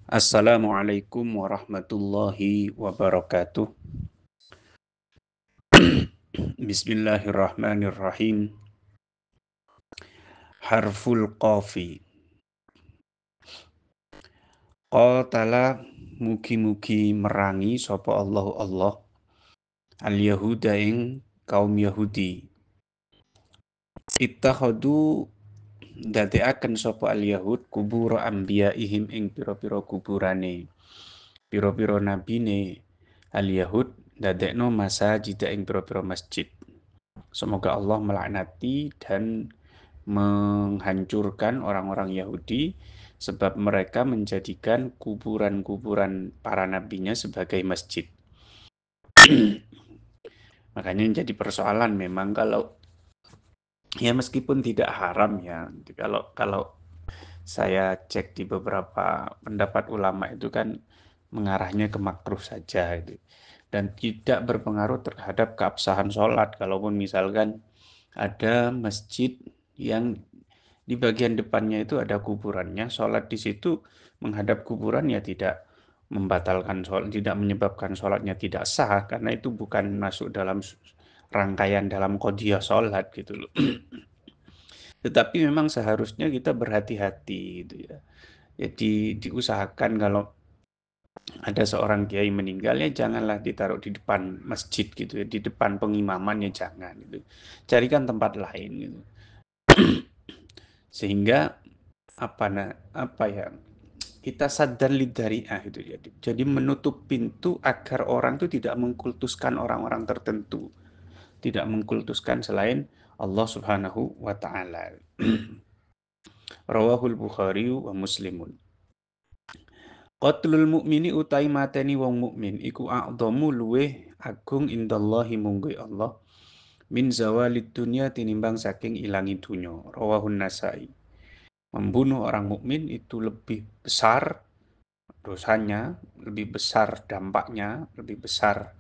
Assalamualaikum warahmatullahi wabarakatuh. Bismillahirrahmanirrahim. Harful qafi. Qatala mugi-mugi merangi sapa Allahu Allah al-Yahuda ing kaum Yahudi. Ittakhadu dadekaken sapa al-Yahud kubur anbiyaihim ing pira-pira kuburane. Pira-pira nabine al-Yahud dadekno masajid ing pira-pira masjid. Semoga Allah melaknati dan menghancurkan orang-orang Yahudi sebab mereka menjadikan kuburan-kuburan para nabinya sebagai masjid. Makanya jadi persoalan memang kalau ya meskipun tidak haram ya, kalau saya cek di beberapa pendapat ulama itu kan mengarahnya ke makruh saja itu dan tidak berpengaruh terhadap keabsahan sholat. Kalaupun misalkan ada masjid yang di bagian depannya itu ada kuburannya, sholat di situ menghadap kuburan ya tidak membatalkan sholat, tidak menyebabkan sholatnya tidak sah karena itu bukan masuk dalam rangkaian dalam qodiyah sholat gitu loh. Tetapi memang seharusnya kita berhati-hati gitu ya. Jadi diusahakan kalau ada seorang kiai meninggal ya janganlah ditaruh di depan masjid gitu ya, di depan pengimaman ya jangan gitu. Carikan tempat lain gitu. Sehingga apa ya kita sadar lidariah itu jadi menutup pintu agar orang itu tidak mengkultuskan orang-orang tertentu, tidak mengkultuskan selain Allah Subhanahu wa taala. Rawahul Bukhari wa Muslimun. Qatlul mukmini utai mateni wong mukmin iku a'dhamu luweh agung indallahi mungguh Allah min zawalid dunya tinimbang saking ilangi dunya. Rawahun Nasai. Membunuh orang mukmin itu lebih besar dosanya, lebih besar dampaknya, lebih besar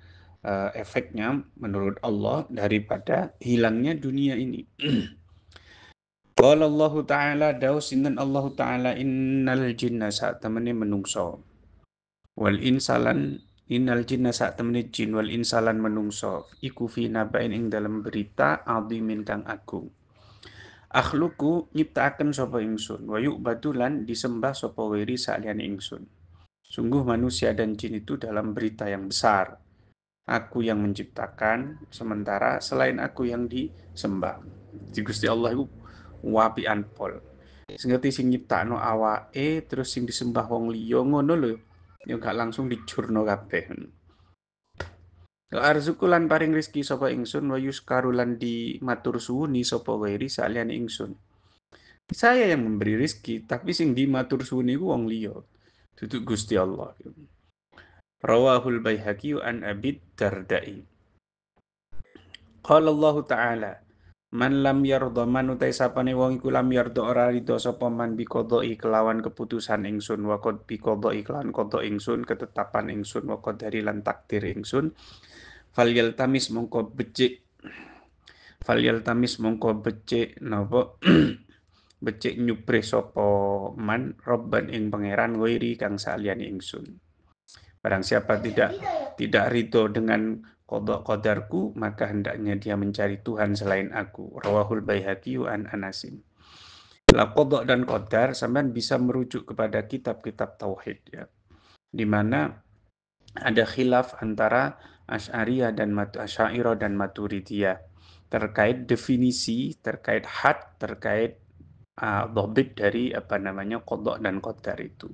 efeknya menurut Allah daripada hilangnya dunia ini. Qala Allah Ta'ala dawu sinten Allah Ta'ala innal jinna sak temene menungso wal insalan innal jinna sak temene jin wal insalan menungso iku fi nabain ing dalam berita azimin kang agung. Akhluku nyiptaaken sapa ingsun wa yu'badulan disembah sapa wiri saliyane ingsun. Sungguh manusia dan jin itu dalam berita yang besar. Aku yang menciptakan, sementara selain aku yang disembah. Di Gusti Allah itu wapian pol. Sing sing nyiptakno awake terus sing disembah wong liya ngono lho. Ya gak langsung dicurno kabeh. Arzukulan paring rizki sapa ingsun wa yuskarulan di matur suwuni sapa wairi saliyane ingsun. Saya yang memberi rizki, tapi sing di matur suwuni ku wong liya. Duduk Gusti Allah. Rawahul Baihaqi an Abid Dardai. Qala Allah Ta'ala, man lam yarda man utai sapane wong iku lam yarda ora ridho sapa man bi qodoi kelawan keputusan ingsun wa qad bi qodoi kelawan qada ingsun ketetapan ingsun wa qadari lan takdir ingsun falyal tamis mongko becik napa becik nyupre sapa man robban ing pangeran wairi kang saliyane ingsun. Barang siapa tidak ridho dengan qada qadarku, maka hendaknya dia mencari Tuhan selain aku. Rawahul Baihaqi an Anasin. Lah qada dan qadar sampean bisa merujuk kepada kitab-kitab tauhid ya. Di mana ada khilaf antara Asy'ariyah dan Asy'ariyah dan Maturidiyah terkait definisi, terkait had, terkait dhabit dari qada dan qadar itu.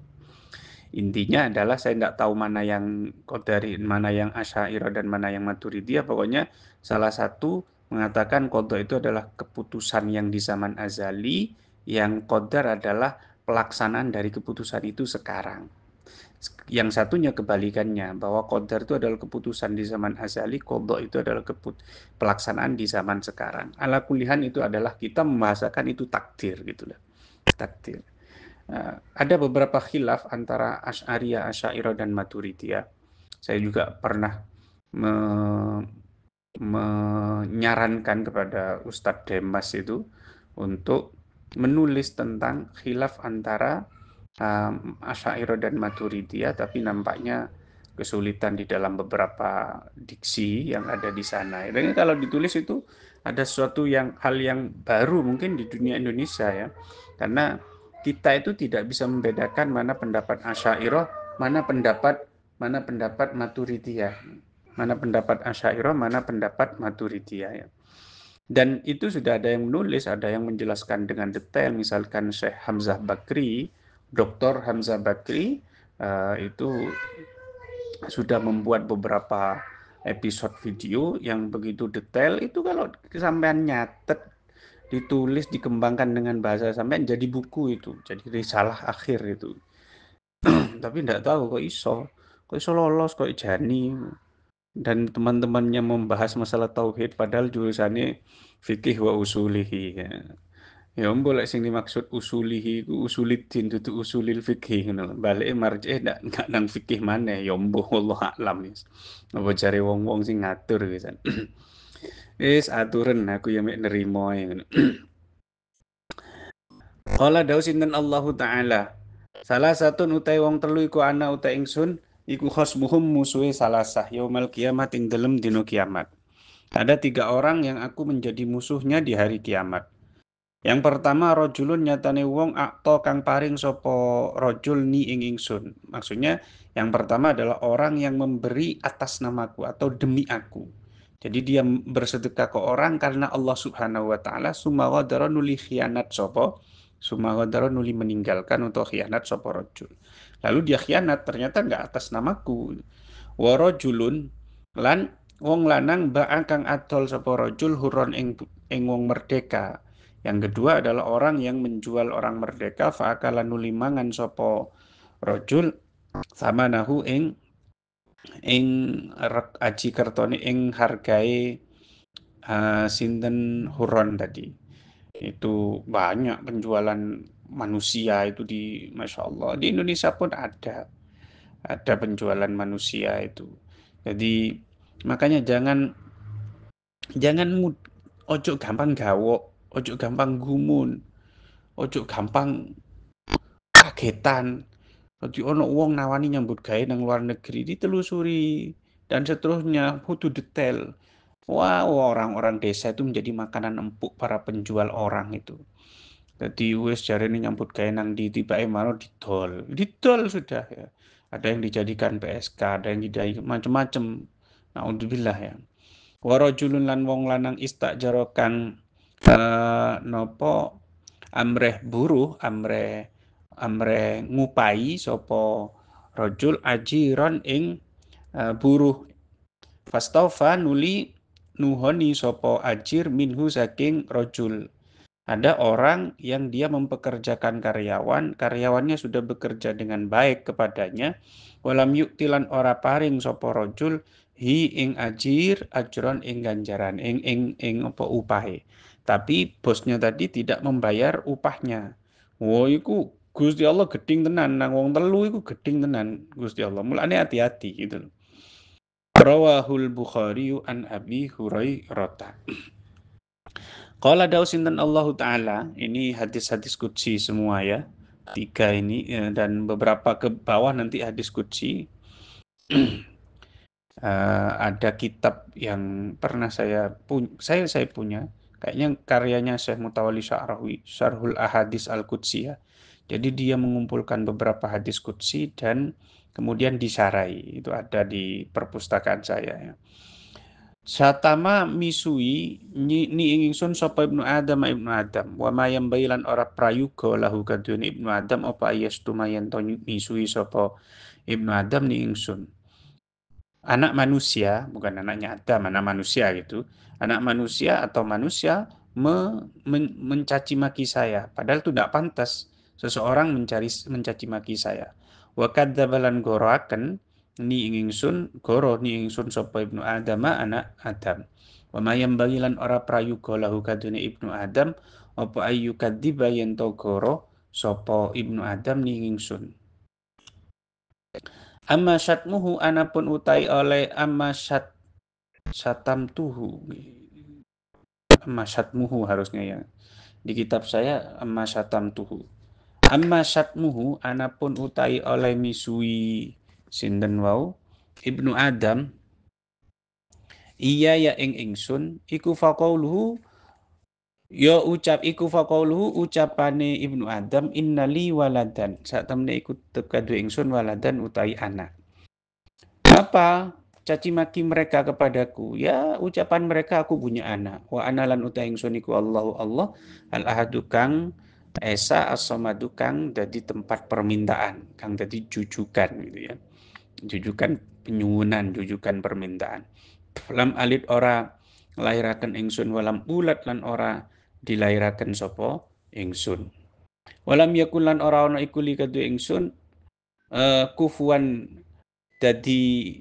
Intinya adalah saya tidak tahu mana yang Qadari, mana yang Asy'ariyah dan mana yang Maturidiyah. Pokoknya salah satu mengatakan qada itu adalah keputusan yang di zaman azali, yang qadar adalah pelaksanaan dari keputusan itu sekarang. Yang satunya kebalikannya, bahwa qadar itu adalah keputusan di zaman azali, qada itu adalah pelaksanaan di zaman sekarang. Ala kulihan itu adalah kita membahasakan itu takdir gitu lah. Takdir. Ada beberapa khilaf antara Asy'ariyah, Asy'ariyah dan Maturidiyah. Saya juga pernah me- menyarankan kepada Ustadz Demas itu untuk menulis tentang khilaf antara Asy'ariyah dan Maturidiyah, tapi nampaknya kesulitan di dalam beberapa diksi yang ada di sana. Dan kalau ditulis itu ada sesuatu hal yang baru mungkin di dunia Indonesia ya. Karena kita itu tidak bisa membedakan mana pendapat Asy'ariyah, mana pendapat Maturidiyah. Mana pendapat Asy'ariyah, mana pendapat Maturidiyah ya. Dan itu sudah ada yang menulis, ada yang menjelaskan dengan detail, misalkan Syekh Hamzah Bakri, Dr. Hamzah Bakri, itu sudah membuat beberapa episode video yang begitu detail. Itu kalau sampean nyatet, ditulis, dikembangkan dengan bahasa sampean jadi buku itu, jadi risalah akhir itu. Tapi enggak tahu kok iso lolos, kok jani. Dan teman-temannya membahas masalah tauhid padahal jurusannya fikih wa usulihi ya. Ya lek sing dimaksud usulihi iku usuliddin dudu usulil fikih ngono lho. Balike marjih ndak nang fikih maneh ya mbuh wallah alam wis. Apa jare wong-wong sing ngatur wisan. Wis aturen aku ya mek nerimo ae ngono. Qala dawu sinten Allahu taala. Salah satu utai wong telu iku ana utai ingsun iku khosmuhum musuhe salasah yaumal kiamat ing dalem dina kiamat. Ada 3 orang yang aku menjadi musuhnya di hari kiamat. Yang pertama rojulun nyatane wong akto kang paring sopo rojul ni ing ingsun. Maksudnya yang pertama adalah orang yang memberi atas namaku atau demi aku. Jadi dia bersedekah ke orang karena Allah Subhanahu wa taala sumawadara nuli khianat sopo. Sumawadara nuli meninggalkan untuk khianat sopo rojul. Lalu dia khianat ternyata enggak atas namaku. Warojulun lan wong lanang ba'a kang adol sapa rajul huron ing wong merdeka. Yang kedua adalah orang yang menjual orang merdeka fa'akala nuli mangan sapa rajul sama nahu ing aji kertone ing hargae sinten huron tadi. Itu banyak penjualan manusia itu Masya Allah. Di Indonesia pun ada penjualan manusia itu. Jadi makanya jangan ojo gampang gawok, ojo gampang gumun, ojo gampang kagetan. Jadi ono wong nawani nyambut gawe nang luar negeri ditelusuri dan seterusnya kudu detail. Wah, orang-orang desa itu menjadi makanan empuk para penjual orang itu. Jadi wis jarene nyambut gawe nang di tibake maro didol. Didol sudah ya. Ada yang dijadikan PSK, ada yang dijadikan macam-macam. Naudzubillah ya. Wa rajulun lan wong lanang istajara kang napa amreh buruh, amreh ngupai sapa rajul ajiran ing buruh. Fastaufa nuli nuhoni sapa ajir minhu saking rajul. Ada orang yang dia mempekerjakan karyawan, karyawannya sudah bekerja dengan baik kepadanya, walam yuktilan ora paring sapa rajul hi ing ajir ajron ing ganjaran ing apa upahe. Tapi bosnya tadi tidak membayar upahnya. Wah, iku Gusti Allah geding tenan nang wong telu iku geding tenan Gusti Allah. Mulane hati-hati gitu. Rawahul Bukhari an Abi Hurairah. Qala dawu sinten Allah Ta'ala, ini hadis-hadis qudsi semua ya. 3 ini dan beberapa ke bawah nanti hadis qudsi. Ada kitab yang pernah saya punya, kayaknya karyanya Syekh Mutawalli Sya'rawi, Syarhul Ahadits Al-Qudsiyah. Jadi dia mengumpulkan beberapa hadis qudsi dan kemudian disarai. Itu ada di perpustakaan saya ya. Satama misui ni ingsun sapa ibnu Adam wa mayam bailan ora prayuga lahu kadune ibnu Adam apa ayastu mayen to misui sapa ibnu Adam ni ingsun. Anak manusia, bukan anaknya Adam, anak manusia gitu. Anak manusia atau manusia mencaci maki saya, padahal itu tidak pantas seseorang mencaci maki saya. Wa kadzabalan goroaken ni ingsun goro ni ingsun sapa ibnu Adam anak Adam. Wa mayam bagilan ora prayuga lahu kadune ibnu Adam apa ayu kadziba yen to goro sapa ibnu Adam ni ingsun. Amma syatmuhu anapun utai oleh amma syatamtuhu. Amma syatmuhu harusnya ya. Di kitab saya amma syatamtuhu. Amma syatmuhu anapun utai oleh misui sinten wau Ibnu Adam iya ya ing ingsun iku faqauluhu ya faqauluhu ucapane Ibnu Adam innali waladan sak temne iku tekadu ingsun waladan utai anak. Apa caci maki mereka kepadaku? Ya ucapan mereka aku punya anak. Wa analan utai ingsun iku Allahu Allah al ahadu kang esa as-samadu kang dadi tempat permintaan, kang dadi jujukan gitu ya. Jujukan penyuwunan, jujukan permintaan. Lam alit ora nglairaken ingsun walam ulat lan ora dilairaken sapa ingsun. Walam yakun lan ora ana iku li kadue ingsun kufuan dadi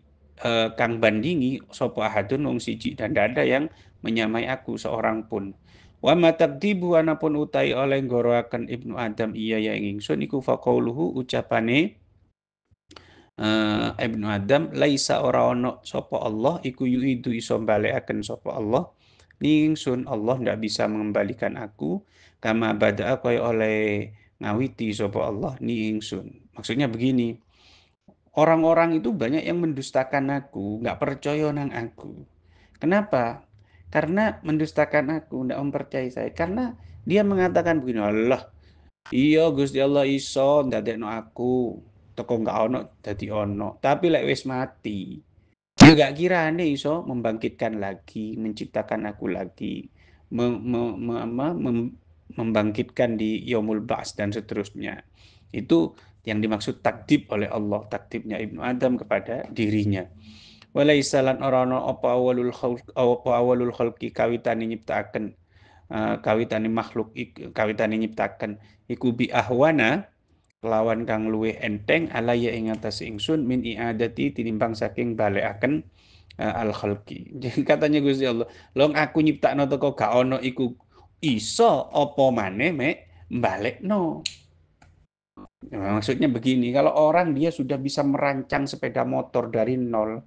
kang bandingi sapa ahadun wong siji dan tidak ada yang menyamai aku seorang pun. Wa matakdibu anapun utai oleh ngoroaken Ibnu Adam iya ya ingsun iku faqauluhu ucapane Ibnu Adam laisa ora ono sapa Allah iku yuidu iso balekaken sapa Allah ni ingsun Allah ndak bisa mengembalikan aku kama bada'a kaya oleh ngawiti sapa Allah ni ingsun. Maksudnya begini, orang-orang itu banyak yang mendustakan aku, nggak percaya nang aku. Kenapa? Karena mendustakan aku, nggak mempercayai saya. Karena dia mengatakan begini, Allah, iya Gusti Allah iso ndadekno aku, teko nggak ono dadi ono. Tapi lek wis mati, ya nggak kirane iso membangkitkan lagi, menciptakan aku lagi, membangkitkan di Yaumul Ba'ats dan seterusnya. Itu yang dimaksud takdib oleh Allah, takdibnya Ibnu Adam kepada dirinya. Walaisa lan ora ana apa awalul khalqi kawitane nyiptakaken kawitane makhluk kawitane nyiptaken iku bi ahwana lawan kang luwih enteng alaya ing atas ingsun min i'adati tinimbang saking balekaken al khalqi. Jadi katanya Gusti Allah, "Long aku nyiptakno teko gak ono iku iso apa maneh mek balekno." Nah, maksudnya begini, kalau orang dia sudah bisa merancang sepeda motor dari nol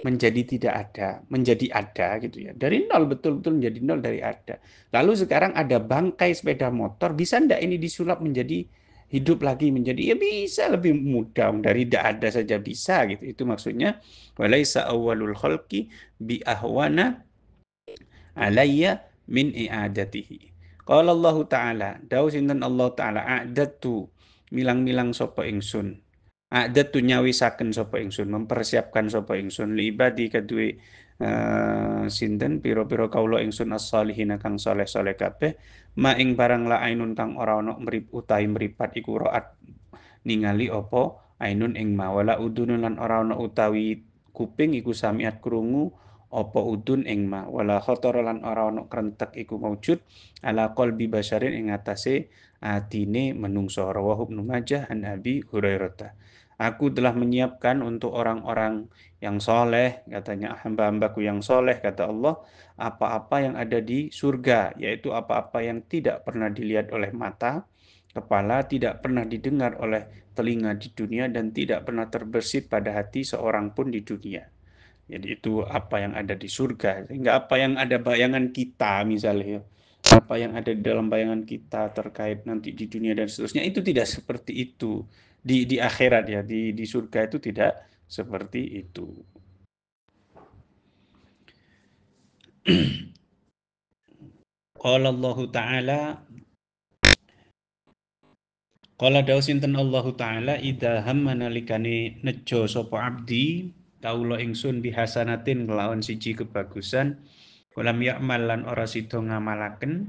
menjadi tidak ada, menjadi ada gitu ya. Dari nol betul-betul menjadi nol dari ada. Lalu sekarang ada bangkai sepeda motor, bisa ndak ini disulap menjadi hidup lagi menjadi ya bisa lebih mudah dari tidak ada saja bisa gitu. Itu maksudnya walaisa awwalul khalqi bi ahwana alayya min i'adatihi. Qala Allah Ta'ala, dawu sinten Allah Ta'ala a'datu milang-milang sapa ingsun. A'datu nyawisaken sapa ingsun, mempersiapkan sapa ingsun li ibadi kadue sinten pira-pira kawula ingsun as-solihin kang saleh-saleh kabeh ma ing barang la ainun kang ora ana utahi mripat iku raat ningali apa ainun ing ma wala udunun lan ora ana utawi kuping iku samiat krungu apa udun ing ma wala khatara lan ora ana krentek iku maujud ala qalbi basyarin ing atase atine menungso rawahu Ibnu Majah an Abi Hurairah. Aku telah menyiapkan untuk orang-orang yang soleh, katanya hamba-hambaku yang soleh, kata Allah, apa-apa yang ada di surga, yaitu apa-apa yang tidak pernah dilihat oleh mata, kepala, tidak pernah didengar oleh telinga di dunia, dan tidak pernah terbersit pada hati seorang pun di dunia. Jadi itu apa yang ada di surga. Sehingga apa yang ada bayangan kita misalnya, apa yang ada di dalam bayangan kita terkait nanti di dunia dan seterusnya, itu tidak seperti itu. Di akhirat ya, di surga itu tidak seperti itu. Qala Allah Ta'ala Qala dawu sinten Allah Ta'ala idza hamma nalikane nejo sapa abdi kawula ingsun bihasanatin kelawan siji kebagusan walam ya'mal lan ora sida ngamalaken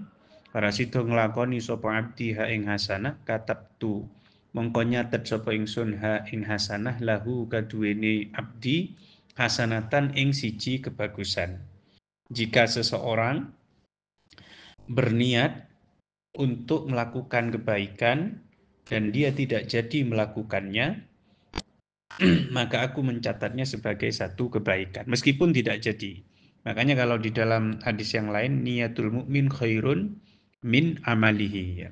ora sida nglakoni sapa abdi ha ing hasanah katabtu mongko nyatet sapa ingsun ha ing hasanah lahu kaduwene abdi hasanatan ing siji kebagusan. Jika seseorang berniat untuk melakukan kebaikan dan dia tidak jadi melakukannya, maka aku mencatatnya sebagai satu kebaikan, meskipun tidak jadi. Makanya kalau di dalam hadis yang lain, niyatul mukmin khairun min amalihi. Ya.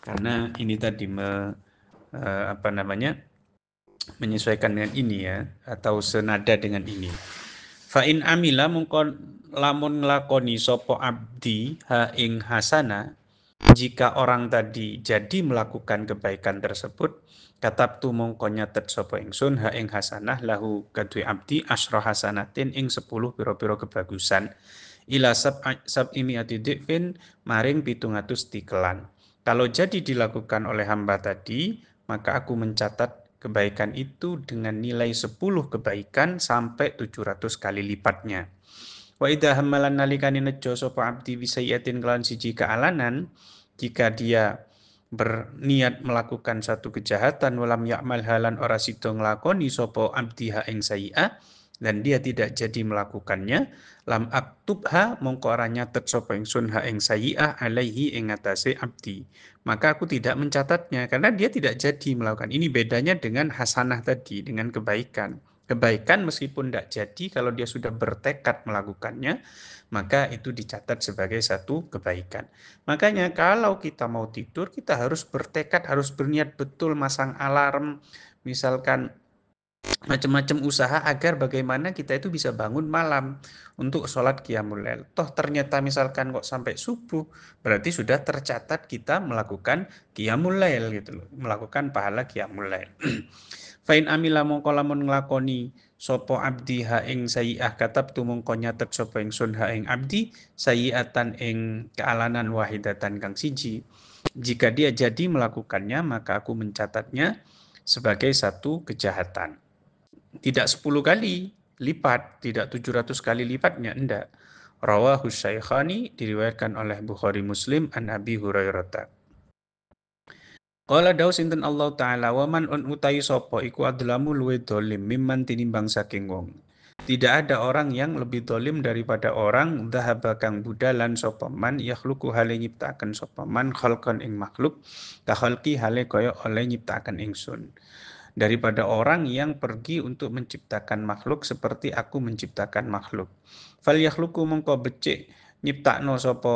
Karena ini tadi menyesuaikan dengan ini ya, atau senada dengan ini. Fa'in amila mungkon lamun nglakoni sapa abdi ha ing hasana Jika orang tadi jadi melakukan kebaikan tersebut, katabtu mongko nyatet sapa ingsun ha ing hasanah lahu kadue abdi asyra hasanatin ing 10 pira-pira kebagusan ila sab imiati dhifin maring 700 tikelan. Kalau jadi dilakukan oleh hamba tadi, maka aku mencatat kebaikan itu dengan nilai 10 kebaikan sampai 700 kali lipatnya. Wa idza hammalan nalikani nejo sapa abdi bisayatin kelawan siji kealanan, jika dia berniat melakukan satu kejahatan walam ya'mal halan ora sida nglakoni sapa abdi ha ing sayi'ah dan dia tidak jadi melakukannya, lam aktubha mongko ora nyatet sapa ingsun ha ing sayi'ah alaihi ing atase abdi. Maka aku tidak mencatatnya karena dia tidak jadi melakukan. Ini bedanya dengan hasanah tadi, dengan kebaikan. Kebaikan meskipun tidak jadi, kalau dia sudah bertekad melakukannya, maka itu dicatat sebagai satu kebaikan. Makanya kalau kita mau tidur, kita harus bertekad, harus berniat betul, masang alarm, misalkan macam-macam usaha agar bagaimana kita itu bisa bangun malam untuk sholat qiyamul lail. Toh ternyata misalkan kok sampai subuh, berarti sudah tercatat kita melakukan qiyamul lail gitu loh, melakukan pahala qiyamul lail. Fain amila mongko lamun nglakoni sapa abdi ha ing sayi'ah katabtu mongko nyatet sapa ingsun ha ing abdi sayi'atan ing kealanan wahidatan kang siji. Jika dia jadi melakukannya, maka aku mencatatnya sebagai satu kejahatan. Tidak 10 kali lipat, tidak 700 kali lipatnya, enggak. Rawahu Syaikhani diriwayatkan oleh Bukhari Muslim an Abi Hurairah. Qala dawu sinten Allah taala wa man un utai sapa iku adlamu luwe dolim mimman tinimbang saking wong. Tidak ada orang yang lebih dolim daripada orang dhahaba kang budalan sapa man yakhluqu hale nyiptaken sapa man khalqan ing makhluk ka khalqi hale kaya oleh nyiptaken ingsun. Daripada orang yang pergi untuk menciptakan makhluk seperti aku menciptakan makhluk. Fal yakhluqu mongko becik nyiptakno sapa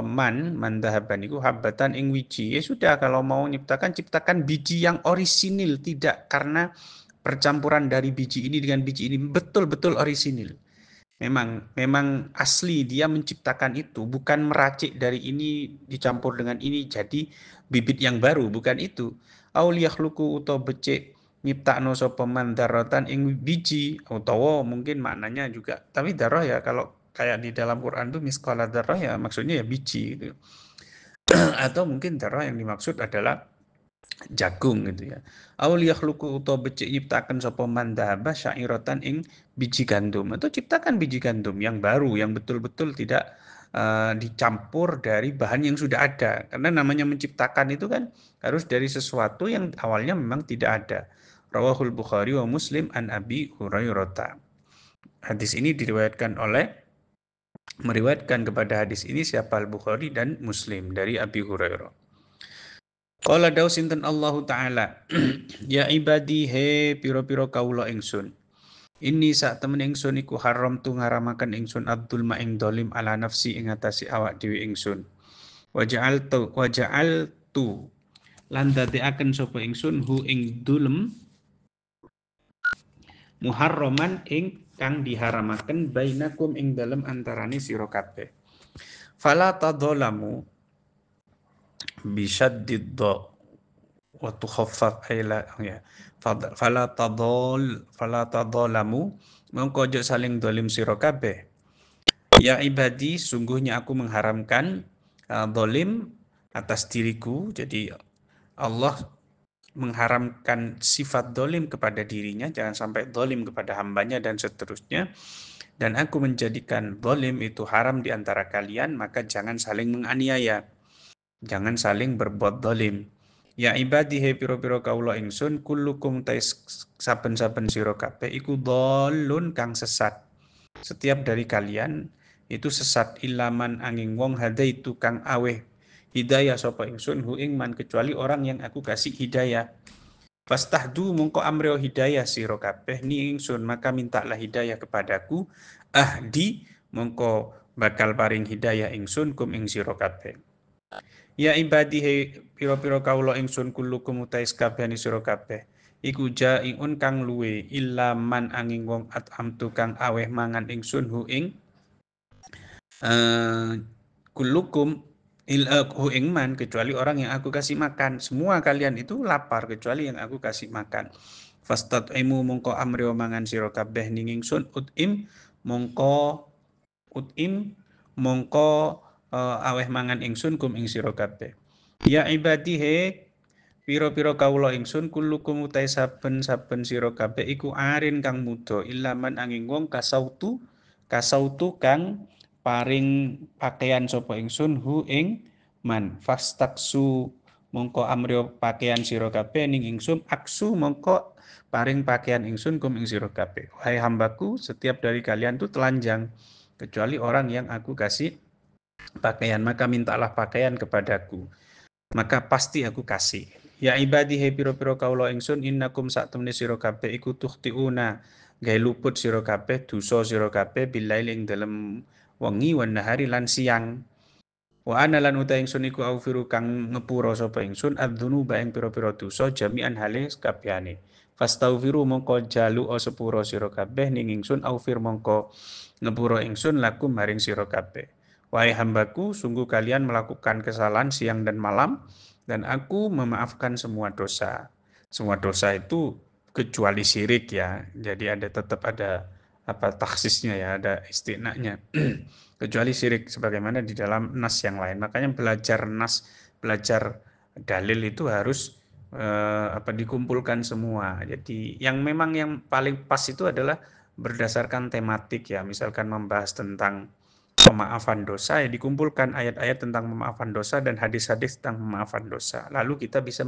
man dhahaban iku habatan ing wiji. Ya sudah, kalau mau nyiptakan ciptakan biji yang orisinil, tidak karena percampuran dari biji ini dengan biji ini, betul-betul orisinil. Memang asli dia menciptakan itu, bukan meracik dari ini dicampur dengan ini jadi bibit yang baru, bukan itu. Aul yakhluqu utawa becik nyiptakno sapa man daratan ing biji, utawa mungkin maknanya juga. Tapi darah ya kalau kayak di dalam Quran tuh misqala darah ya maksudnya ya biji gitu. Atau mungkin darah yang dimaksud adalah jagung gitu ya. Aul yakhluqu utawa becik nyiptaken sapa man dhahaba syairatan ing biji gandum, atau ciptakan biji gandum yang baru yang betul-betul tidak dicampur dari bahan yang sudah ada. Karena namanya menciptakan itu kan harus dari sesuatu yang awalnya memang tidak ada. Rawahul Bukhari wa Muslim an Abi Hurairah. Hadis ini meriwayatkan kepada hadis ini siapa Al-Bukhari dan Muslim dari Abi Hurairah. Qala dawu sinten Allahu taala ya ibadi he piro-piro kaula ingsun. Ini sak temen ingsun iku haram tu ngaramaken ingsun abdul ma ing dolim ala nafsi ing atasi awak dhewe ingsun. Waja'al tu lan dadekaken sapa ingsun hu ing dulem muharraman ing kang diharamaken bainakum ing dalem antarane sira kabeh. Fala tadzalamu bisyaddid wa tukhaffaf ila ya fala tadzalamu mongko ojo saling dolim sira kabeh. Ya ibadi, sungguhnya aku mengharamkan dolim atas diriku. Jadi Allah mengharamkan sifat dolim kepada dirinya, jangan sampai dolim kepada hambanya dan seterusnya. Dan aku menjadikan dolim itu haram di antara kalian, maka jangan saling menganiaya, jangan saling berbuat dolim. Ya ibadi he piro-piro kaula ingsun kullukum tais saben-saben sira kabeh iku dhalun kang sesat. Setiap dari kalian itu sesat ilaman angin wong hadaitu kang aweh hidayah sapa ingsun hu ing man kecuali orang yang aku kasih hidayah. Fastahdu mongko amreo hidayah sira kabeh ni ingsun, maka mintalah hidayah kepadaku. Ahdi mongko bakal paring hidayah ingsun kum ing sira kabeh. Ya ibadihe piro-piro kaula ingsun kullukum utais kabehane sira kabeh. Iku jaiun kang luwe illa man angin wong at'amtu kang aweh mangan ingsun hu ing kullukum Hu ingman, kecuali orang yang aku kasih makan. Semua kalian itu lapar kecuali yang aku kasih makan. Fastat'imu mongko amri mangan sira kabeh ning ingsun mongko ut'im mongko aweh mangan ingsun kum ing sira kabeh. Ya ibadi he pira-pira kawula ingsun kullukum utai saben-saben sira kabeh iku arin kang muda ilaman angin wong kasautu kang paring pakaian sapa ingsun hu ing man fastaksu mongko amrio pakaian sira kabeh ning ingsun aksu mongko paring pakaian ingsun kum ing sira kabeh. Wahai hambaku, setiap dari kalian tuh telanjang kecuali orang yang aku kasih pakaian, maka mintalah pakaian kepadaku, maka pasti aku kasih. Ya ibadi he piro-piro kaula ingsun innakum sak temne sira kabeh iku tukhtiuna gawe luput sira kabeh dosa sira kabeh bilail ing dalem wengi wan nahari lan siang. Wa ana lan uta ingsun iku aufiru kang ngepura sapa ingsun adznuba ing pira-pira dosa jami'an hale kabehane. Fastaghfiru mongko jalu sepura sira kabeh ning ingsun aufir mongko ngepura ingsun lakum maring sira kabeh. Wahai hambaku, sungguh kalian melakukan kesalahan siang dan malam dan aku memaafkan semua dosa. Semua dosa itu kecuali syirik ya. Jadi tetap ada apa taksisnya ya, ada istinaknya. Kecuali syirik sebagaimana di dalam nas yang lain. Makanya belajar nas, belajar dalil itu harus dikumpulkan semua. Jadi yang memang yang paling pas itu adalah berdasarkan tematik ya. Misalkan membahas tentang pemaafan dosa ya dikumpulkan ayat-ayat tentang pemaafan dosa dan hadis-hadis tentang pemaafan dosa. Lalu kita bisa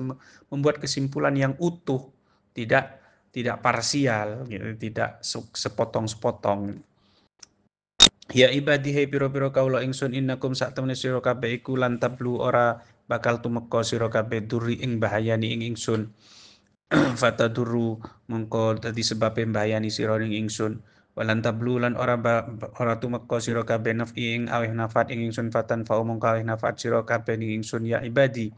membuat kesimpulan yang utuh, tidak tidak parsial, gitu, tidak sepotong-sepotong. Ya ibadi hai piro-piro kaula ingsun innakum sak temene sira kabeh iku lan tablu ora bakal tumeka sira kabeh duri ing bahayani ing ingsun. Fataduru mengko dadi sebabe bahayani sira ing ingsun. Walan tablu lan ora tumeka sira kabeh nafi ing aweh nafat ing ingsun fatan fa mongko aweh nafat sira kabeh ing ingsun ya ibadi.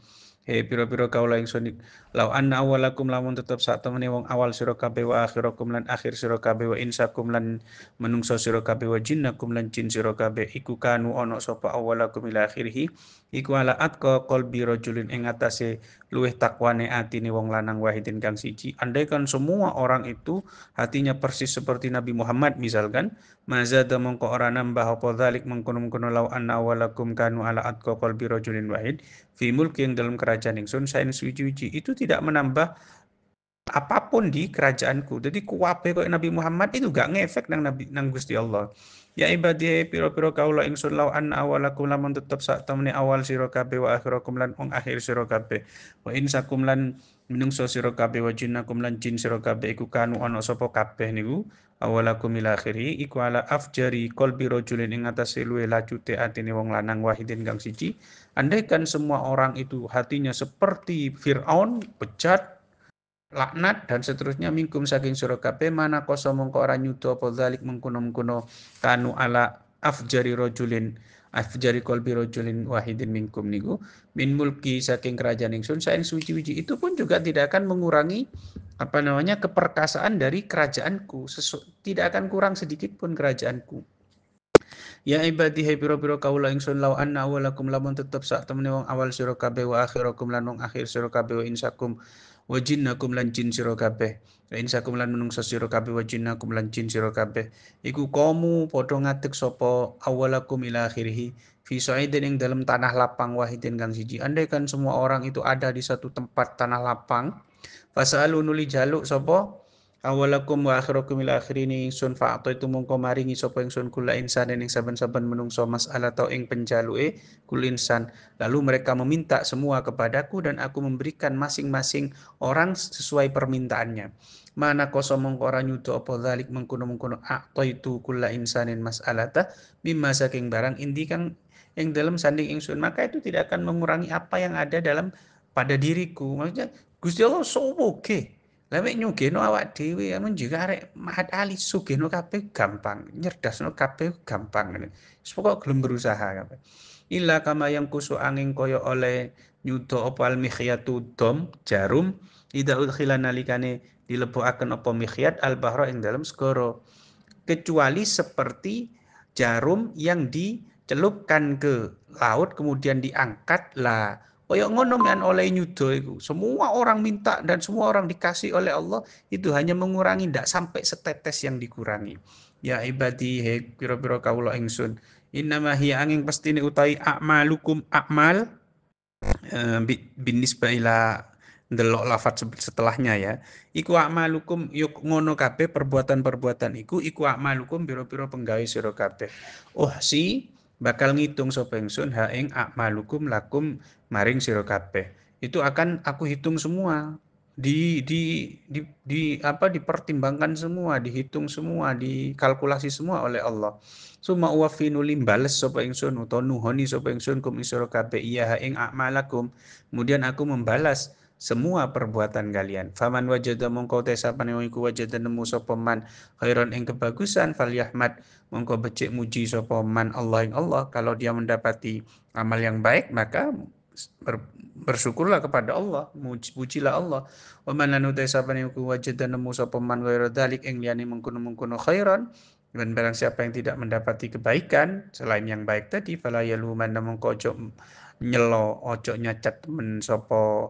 He piro-piro kaula ingsun lau anna awalakum lamun tetep sak temene wong awal sira kabeh wa akhirakum lan akhir sira kabeh wa insakum lan menungso sira kabeh wa jinnakum lan jin sira kabeh iku kanu ana sapa awalakum ila akhirih iku ala atqa qalbi rajulin ing atase luweh takwane atine wong lanang wahidin kang siji. Andaikan semua orang itu hatinya persis seperti Nabi Muhammad misalkan, mazada mongko ora nambah apa dzalik mengkono-mengkono lau anna awalakum kanu ala atqa qalbi rajulin wahid fi mulki yang dalam kerajaan ingsun sain suci-suci itu tidak menambah apapun di kerajaanku. Jadi kuwabe kok Nabi Muhammad itu gak ngefek nang Gusti Allah. Ya ibadi piro-piro kaula ingsun law an awalakum lamun tetep sak temene awal sira kabeh wa akhirakum lan wong akhir sira kabeh. Wa insakum lan menungso sira kabeh wa jinnakum lan jin sira kabeh iku kanu ana sapa kabeh niku awalakum ila akhiri iku ala afjari qalbi rajulin ing atase luwe lacute atine wong lanang wahidin kang siji. Andaikan semua orang itu hatinya seperti Fir'aun, bejat, laknat dan seterusnya minkum saking sira kabeh mana koso mongko ora nyuda apa zalik mengkono-mengkono kanu ala afjari rajulin afjari qalbi rajulin wahidin minkum niku min mulki saking kerajaan ingsun saen suci-suci itu pun juga tidak akan mengurangi keperkasaan dari kerajaanku, tidak akan kurang sedikit pun kerajaanku. Ya ibadi hai piro-piro kaula ingsun law anna awalakum lamun tetep sak temene wong awal sira kabeh wa akhirakum lan wong akhir sira kabeh wa insakum wa jinnakum lan jin sira kabeh wa insakum lan menungsa sira kabeh wa jinnakum lan jin sira kabeh iku kamu padha ngadeg sapa awalakum ila akhirih fi sa'idin ing dalam tanah lapang wahidin kang siji. Andaikan semua orang itu ada di satu tempat tanah lapang fasalu nuli jaluk sapa awalakum wa akhirakum ila akhirini ingsun fa'ato itu mongko maringi sapa ingsun kula insan ing saben-saben menungso mas'alah tau ing penjaluke kul insan. Lalu mereka meminta semua kepadaku dan aku memberikan masing-masing orang sesuai permintaannya. Mana koso mongko ora nyuda apa zalik mengkono-mengkono ato itu kula insanin mas'alata mimma saking barang indi kang yang dalam sanding ingsun, maka itu tidak akan mengurangi apa yang ada dalam pada diriku. Maksudnya Gusti Allah sowoge. Lah mek nyugihno awak dhewe amun juga arek Mahat Ali sugihno kabeh gampang, nyerdasno kabeh gampang ngene. Wis pokok gelem berusaha kabeh. Illa kama yang kusu angin koyo oleh nyuda apa al mikhyatu dom jarum ida udkhila nalikane dilebokaken apa mikhyat al bahra ing dalam segara. Kecuali seperti jarum yang celupkan ke laut kemudian diangkat lah. Koyok ngono men oleh nyudo itu. Semua orang minta dan semua orang dikasih oleh Allah, itu hanya mengurangi, tidak sampai setetes yang dikurangi. Ya ibadi he pira-pira kawula ingsun. Innama hiya angin pasti ini utai a'malukum a'mal binisbah ila ndelok lafat setelahnya ya. Iku a'malukum yuk ngono kabeh perbuatan-perbuatan iku a'malukum pira-pira penggawe sira kabeh. Oh si bakal ngitung sapa ingsun ha ing a'malukum lakum maring sira kabeh. Itu akan aku hitung semua. Dipertimbangkan semua, dihitung semua, dikalkulasi semua oleh Allah. Suma uwafi nulim bales sapa ingsun utawa nuhoni sapa ingsun kum isra kabeh iya ing a'malakum. Kemudian aku membalas semua perbuatan kalian. Faman wajada mongko te sapane iku wajada nemu sapa man khairon ing kebagusan falyahmad mongko becik muji sapa man Allah ing Allah. Kalau dia mendapati amal yang baik maka bersyukurlah kepada Allah, pujilah Allah. Wa man lanu te sapane iku wajada nemu sapa man ghairu dzalik ing liyane mengkono-mengkono khairan. Dan barang siapa yang tidak mendapati kebaikan selain yang baik tadi, fala yaluman mongko ojo nyelo, ojo nyacat men sapa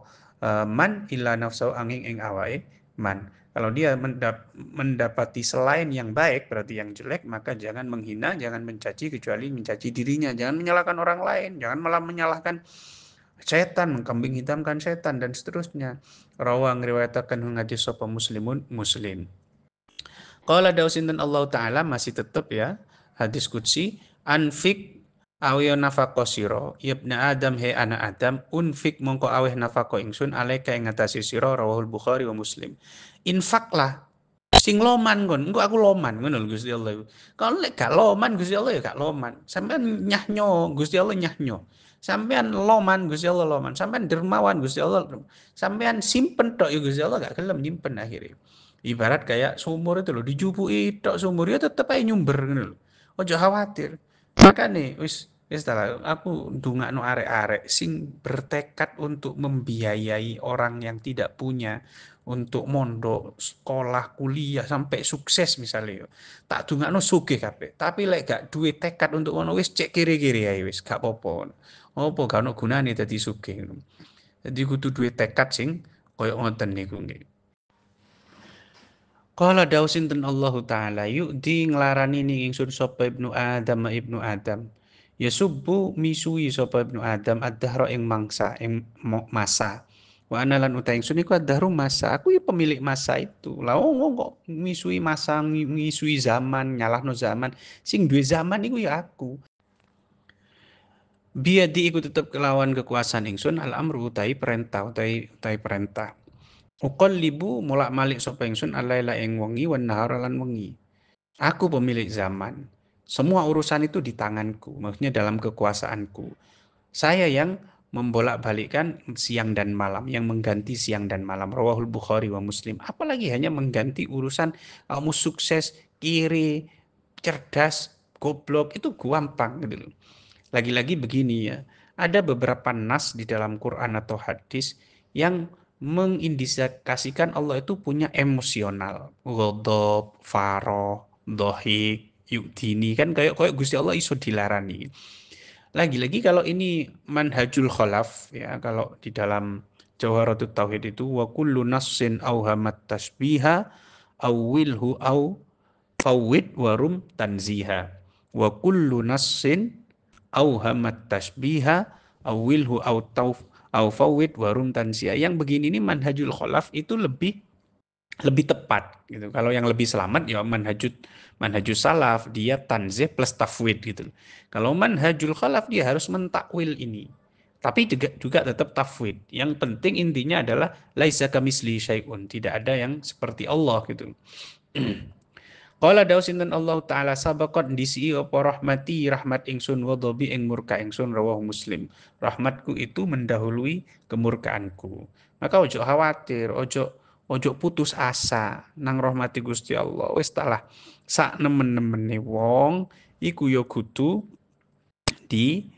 man illa nafsu angin ing awake man. Kalau dia mendapati selain yang baik berarti yang jelek, maka jangan menghina, jangan mencaci kecuali mencaci dirinya. Jangan menyalahkan orang lain, jangan malah menyalahkan setan, mengkambing hitamkan setan dan seterusnya. Rawang riwayatakan hadis sapa muslimun muslim. Qala dausinten Allah Ta'ala masih tetap ya hadis qudsi anfik awiyo nafaqo siro ibna Adam he anak Adam unfik mongko aweh nafaqo ingsun alaika ing ngatasi siro rawahul Bukhari wa Muslim. Infaklah sing loman kon engko aku loman ngono lho Gusti Allah. Kalau lek gak loman Gusti Allah ya gak loman. Sampean nyahnyo Gusti Allah nyahnyo. Sampean loman Gusti Allah loman. Sampean dermawan Gusti Allah. Sampean simpen tok ya Gusti Allah gak gelem nyimpen akhirnya. Ibarat kayak sumur itu loh, dijupuki tok sumur ya tetep aja nyumber ngono lho. Ojo khawatir. Makane wis aku ndongakno arek-arek sing bertekad untuk membiayai orang yang tidak punya untuk mondok, sekolah, kuliah sampai sukses misalnya yo. Tak dongakno sugih kabeh. Tapi lek gak duwe tekad untuk ngono wis cek kiri-kiri ae wis gak apa-apa. Apa gak ono gunane dadi sugih. Jadi kudu duwe tekad sing koyo ngoten niku nggih. Qala dawu sinten Allahu taala yu'di nglarani ning ingsun sapa ibnu Adam. Ya subbu misui sapa ibnu Adam ad-dahra ing mangsa ing masa. Wa ana lan uta ingsun iku ad-dahru masa. Aku ya pemilik masa itu. Lah kok misui masa misui zaman nyalahno zaman. Sing duwe zaman iku ya aku. Biadi iku tetep kelawan kekuasaan ingsun al-amru utai perintah utai perintah. Uqallibu molak-malik sapa ingsun alaila ing wengi wan nahara lan wengi. Aku pemilik zaman. Semua urusan itu di tanganku, maksudnya dalam kekuasaanku. Saya yang membolak-balikkan siang dan malam, yang mengganti siang dan malam. Rawahul Bukhari wa Muslim. Apalagi hanya mengganti urusan kamu sukses, kiri, cerdas, goblok, itu gampang gitu loh. Lagi-lagi begini ya, ada beberapa nas di dalam Quran atau hadis yang mengindikasikan Allah itu punya emosional. Ghadab, faroh, dohik, yudini, kan kayak Gusti Allah iso dilarani. Lagi-lagi kalau ini manhajul khalaf ya, kalau di dalam Jawharatut Tauhid itu wa kullu nassin auhamat tasbiha awilhu au fawwid warum tanziha. Wa kullu nassin auhamat tasbiha awilhu au tauf au fawwid warum tanziha. Yang begini ini manhajul khalaf itu lebih tepat gitu. Kalau yang lebih selamat ya manhajus salaf dia tanzih plus tafwid gitu. Kalau manhajul khalaf dia harus mentakwil ini. Tapi juga tetap tafwid. Yang penting intinya adalah laisa kamisli syai'un, tidak ada yang seperti Allah gitu. Qala dawu sinten Allah taala sabaqat disi apa rahmati rahmat ingsun wa dhabi ing murka ingsun rawahu Muslim. Rahmatku itu mendahului kemurkaanku. Maka ojo khawatir, ojo putus asa nang rahmati Gusti Allah. Wis taklah sak nemen-nemene wong iku ya kudu di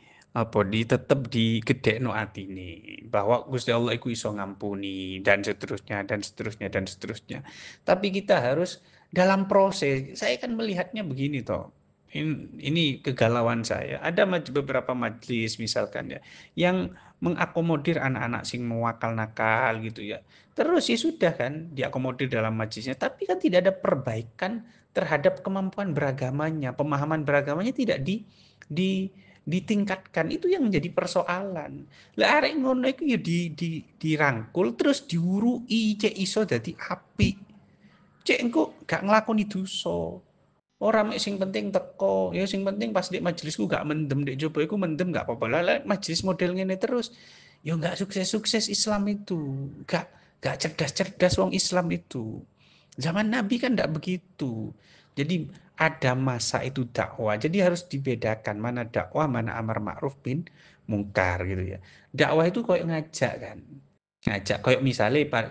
tetep digedhekno atine bahwa Gusti Allah iku iso ngampuni dan seterusnya dan seterusnya dan seterusnya. Tapi kita harus dalam proses. Saya kan melihatnya begini toh. Ini kegalauan saya. Ada beberapa majelis misalkan ya, yang mengakomodir anak-anak sing mewakal nakal gitu ya. Terus ya sudah kan diakomodir dalam majelisnya, tapi kan tidak ada perbaikan terhadap kemampuan beragamanya, pemahaman beragamanya tidak di ditingkatkan. Itu yang menjadi persoalan. Lah arek ngono iku ya dirangkul terus diwurui cek iso dadi apik. Cek engko gak nglakoni dosa. Ora mek sing penting teko, ya sing penting pas di majelisku gak mendem, dek jopo iku mendem gak apa-apa. Lah majelis model ngene terus, ya gak sukses-sukses Islam itu. Gak cerdas-cerdas wong Islam itu. Zaman Nabi kan gak begitu. Jadi ada masa itu dakwah. Jadi harus dibedakan mana dakwah, mana amar ma'ruf bin mungkar gitu ya. Dakwah itu kayak ngajak kan. Ngajak kayak misalnya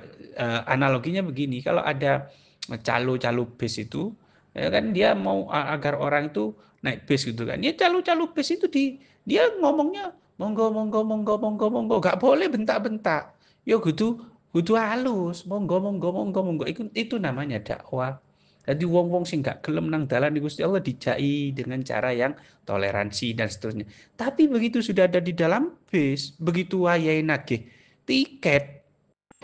analoginya begini, kalau ada calo-calo bis itu ya kan dia mau agar orang itu naik bis gitu kan. Ya calo-calo bis itu dia ngomongnya monggo monggo monggo monggo monggo gak boleh bentak-bentak. Ya kudu kudu halus, monggo monggo monggo monggo itu namanya dakwah. Jadi wong-wong sing gak gelem nang dalan di Gusti Allah dijai dengan cara yang toleransi dan seterusnya. Tapi begitu sudah ada di dalam bis, begitu wayahe nagih tiket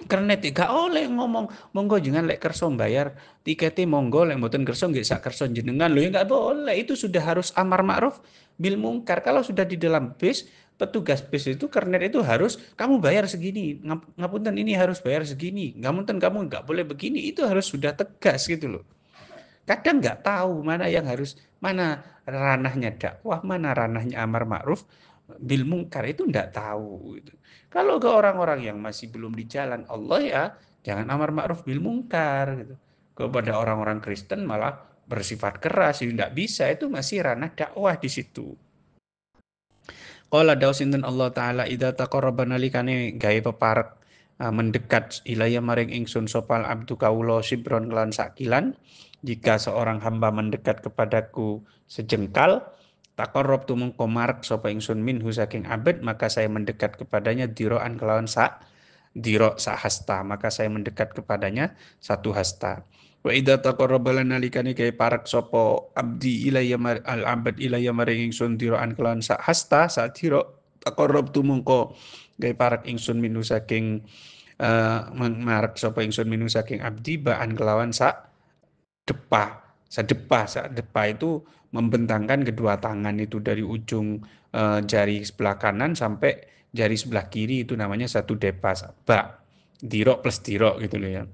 kernet gak oleh ngomong monggo jangan lek kerso bayar tiketnya monggo lek mboten kerso nggih sak kerso jenengan lho ya nggak boleh itu sudah harus amar ma'ruf bil mungkar kalau sudah di dalam bis petugas bis itu kernet itu harus kamu bayar segini ngapunten ini harus bayar segini ngapunten kamu nggak boleh begini itu harus sudah tegas gitu loh kadang nggak tahu mana yang harus mana ranahnya dakwah mana ranahnya amar ma'ruf bil mungkar itu nggak tahu gitu. Kalau ke orang-orang yang masih belum di jalan Allah ya jangan amar ma'ruf bil mungkar gitu. Kepada orang-orang Kristen malah bersifat keras itu nggak bisa itu masih ranah dakwah di situ. Qala dawu sinten Allah taala idza taqarraba nalikane gawe peparek mendekat ilaya maring ingsun sopal abdu kawula sibron lan sakilan jika seorang hamba mendekat kepadaku sejengkal taqarrab tu mengko marek sapa ingsun minhu saking abad maka saya mendekat kepadanya diroan kelawan diro sak hasta maka saya mendekat kepadanya satu hasta wa idza taqarraba lana nalikane kaya parek sapa abdi ilayya al abad ilayya maring ingsun diroan kelawan sak hasta sak diro taqarrab tu mengko kaya parek ingsun minu saking marek sapa ingsun minu saking abdi baan kelawan depa depa itu membentangkan kedua tangan itu dari ujung jari sebelah kanan sampai jari sebelah kiri itu namanya satu depa ba dirok plus dirok gitu loh ya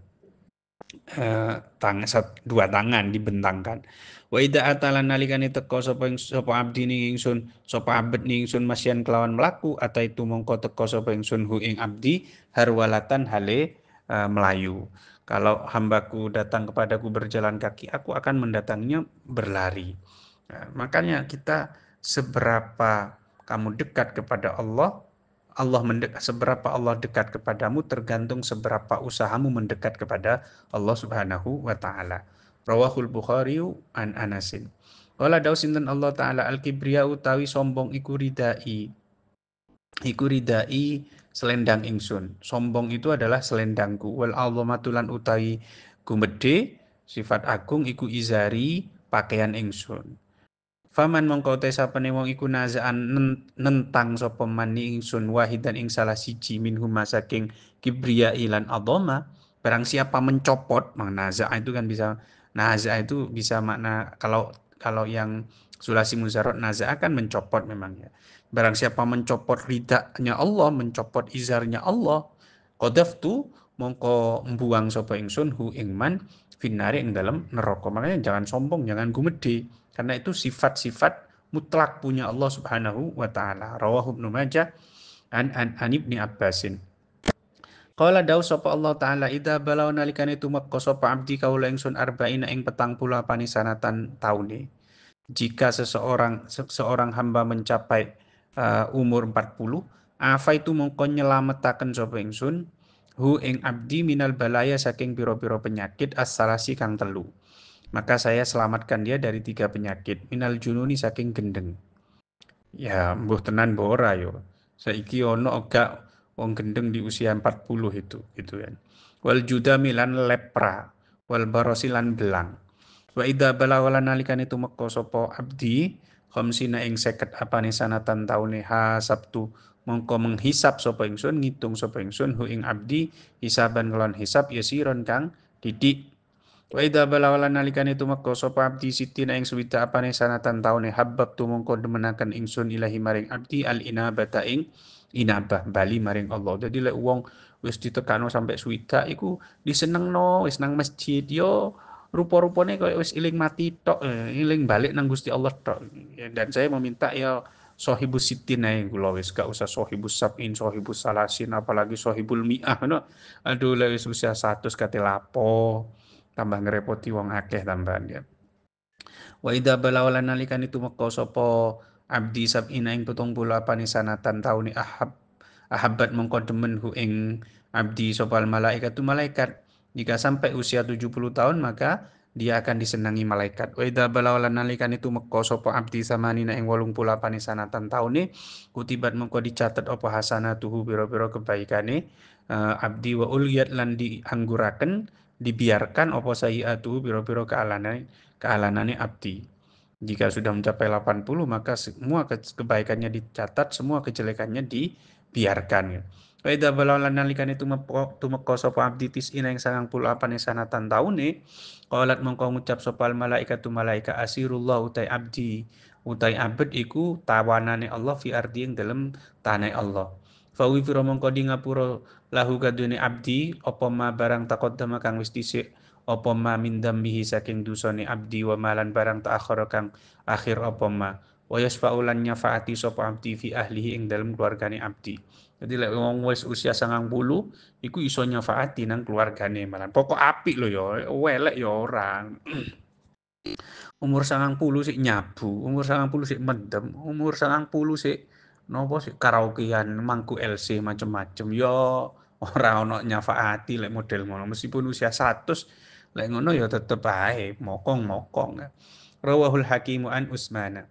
dua tangan dibentangkan wa idza atalan nalikane teka sapa abdi ning ingsun sapa abet ning ingsun masyan kelawan mlaku ata itu mongko teka sapa ingsun hu ing abdi harwalatan hale melayu kalau hambaku datang kepadaku berjalan kaki aku akan mendatanginya berlari. Nah, makanya kita seberapa kamu dekat kepada Allah seberapa Allah dekat kepadamu tergantung seberapa usahamu mendekat kepada Allah Subhanahu wa taala. Rawahul Bukhari an Anasin. Qala dawu sinten Allah taala al kibriya utawi sombong iku ridai selendang ingsun. Sombong itu adalah selendangku. Wal azamatulan utawi gumedhe sifat agung iku izari pakaian ingsun. Faman mongko te sapane wong iku nazaan nentang sapa man ingsun wahidan ing salah siji minhum saking kibriya ilan adoma barang siapa mencopot naza itu kan bisa naza itu bisa makna kalau kalau yang sulasi muzarat naza akan mencopot memang ya barang siapa mencopot ridanya Allah mencopot izarnya Allah qadaftu mongko mbuang sapa ingsun hu ing man finari ing dalam neraka makanya jangan sombong jangan gumedhe karena itu sifat-sifat mutlak punya Allah Subhanahu wa taala. Rawahu Ibnu Majah an Ibni Abbasin. Qala dawu sapa Allah taala idza balaw nalikane tumeka sapa abdi kaula ingsun arba'ina ing 48 sanatan taune. Jika seorang hamba mencapai umur 40, afa itu mongko nyelametaken sapa ingsun hu ing abdi minal balaya saking pira-pira penyakit as-salasi kang telu. Maka saya selamatkan dia dari 3 penyakit. Minal jununi saking gendeng. Ya, mbuh tenan mbok ora yo. Saiki ono gak wong gendeng di usia 40 itu, gitu kan. Wal judami lan lepra, wal barosilan belang. Wa idza balagha nalikane tumeka sapa abdi khamsina ing 50 apane sanatan taune sabtu mongko menghisab sapa ingsun ngitung sapa ingsun hu ing abdi hisaban kelon hisab yasiron kang didik. Wa idza balagha nalikane tumeka sapa abdi sitina ing suwida apane sanatan taune habbab tumongko demenaken ingsun ilahi maring abdi al inabata ing inabah bali maring Allah. Jadi lek wong wis ditekano sampai suwida iku disenengno wis nang masjid yo rupa-rupane koyo wis iling mati tok, iling balik nang Gusti Allah tok. Ya, dan saya meminta ya sohibus sitin ae kula wis gak usah sohibus sab'in, sohibus salasin apalagi sohibul mi'ah ngono. Aduh lek wis usia 100 kate lapo tambah ngerepoti wong akeh tambahan ya. Wa idza balawala nalikan itu meka sapa abdi sab'ina ing 78 sanatan tauni ahabbat mengko demen hu ing abdi sopal malaikatu malaikat. Jika sampai usia 70 tahun maka dia akan disenangi malaikat. Wa idza balawala nalikan itu meka sapa abdi samanina ing 88 sanatan taune kutibat mengko dicatet apa hasanatuhu biro-biro kebaikane abdi wa uliyat lan diangguraken dibiarkan apa sayiatuhu biro-biro kealanane abdi. Jika sudah mencapai 80 maka semua kebaikannya dicatat, semua kejelekannya dibiarkan. Wa idza balagha nalikan itu tumeka sapa abdi tis'ina ing 98 sanatan taune qalat mongko ngucap sapa malaikatu malaika asirullah utai abdi utai abd iku tawanane Allah fi ardi ing dalem tanah Allah. Fa wi fira mongko di ngapura lahu kadune abdi apa ma barang taqaddama kang wis dhisik apa ma min dambihi saking dosane abdi wa malan barang ta'akhir kang akhir apa ma wa yasfa'ulan nyafaati sapa abdi fi ahlihi ing dalem keluargane abdi. Jadi lek wong wis usia 90 iku iso nyafaati nang keluargane malan. Pokok apik lho ya, welek ya orang. Umur 90 sik nyabu, umur 90 sik mendem, umur 90 sik nopo sik karaokean, mangku LC macem-macem. Ya ora ono nyafaati lek model ngono. Meskipun usia 100 lek ngono ya tetep ae mokong-mokong. Rawahul Hakim an Utsman.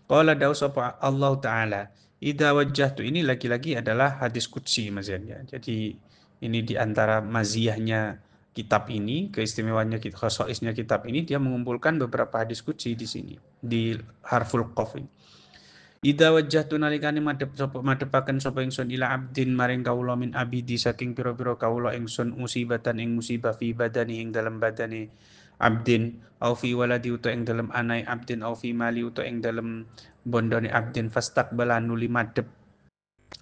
Qala dawu sapa Allah taala, "Idza wajjahtu" ini lagi-lagi adalah hadis qudsi mazhabnya. Jadi ini di antara maziyahnya kitab ini, keistimewaannya khasaisnya kitab ini dia mengumpulkan beberapa hadis qudsi di sini di harful qaf. Idza wajjahtu nalikane madepaken sapa ingsun ila abdin maring kawula min abidi saking pira-pira kawula ingsun musibatan ing musibah fi badani ing dalam badane abdin au fi waladi uta ing dalam anai abdin au fi mali uta ing dalam bondone abdin fastaqbala nuli madhep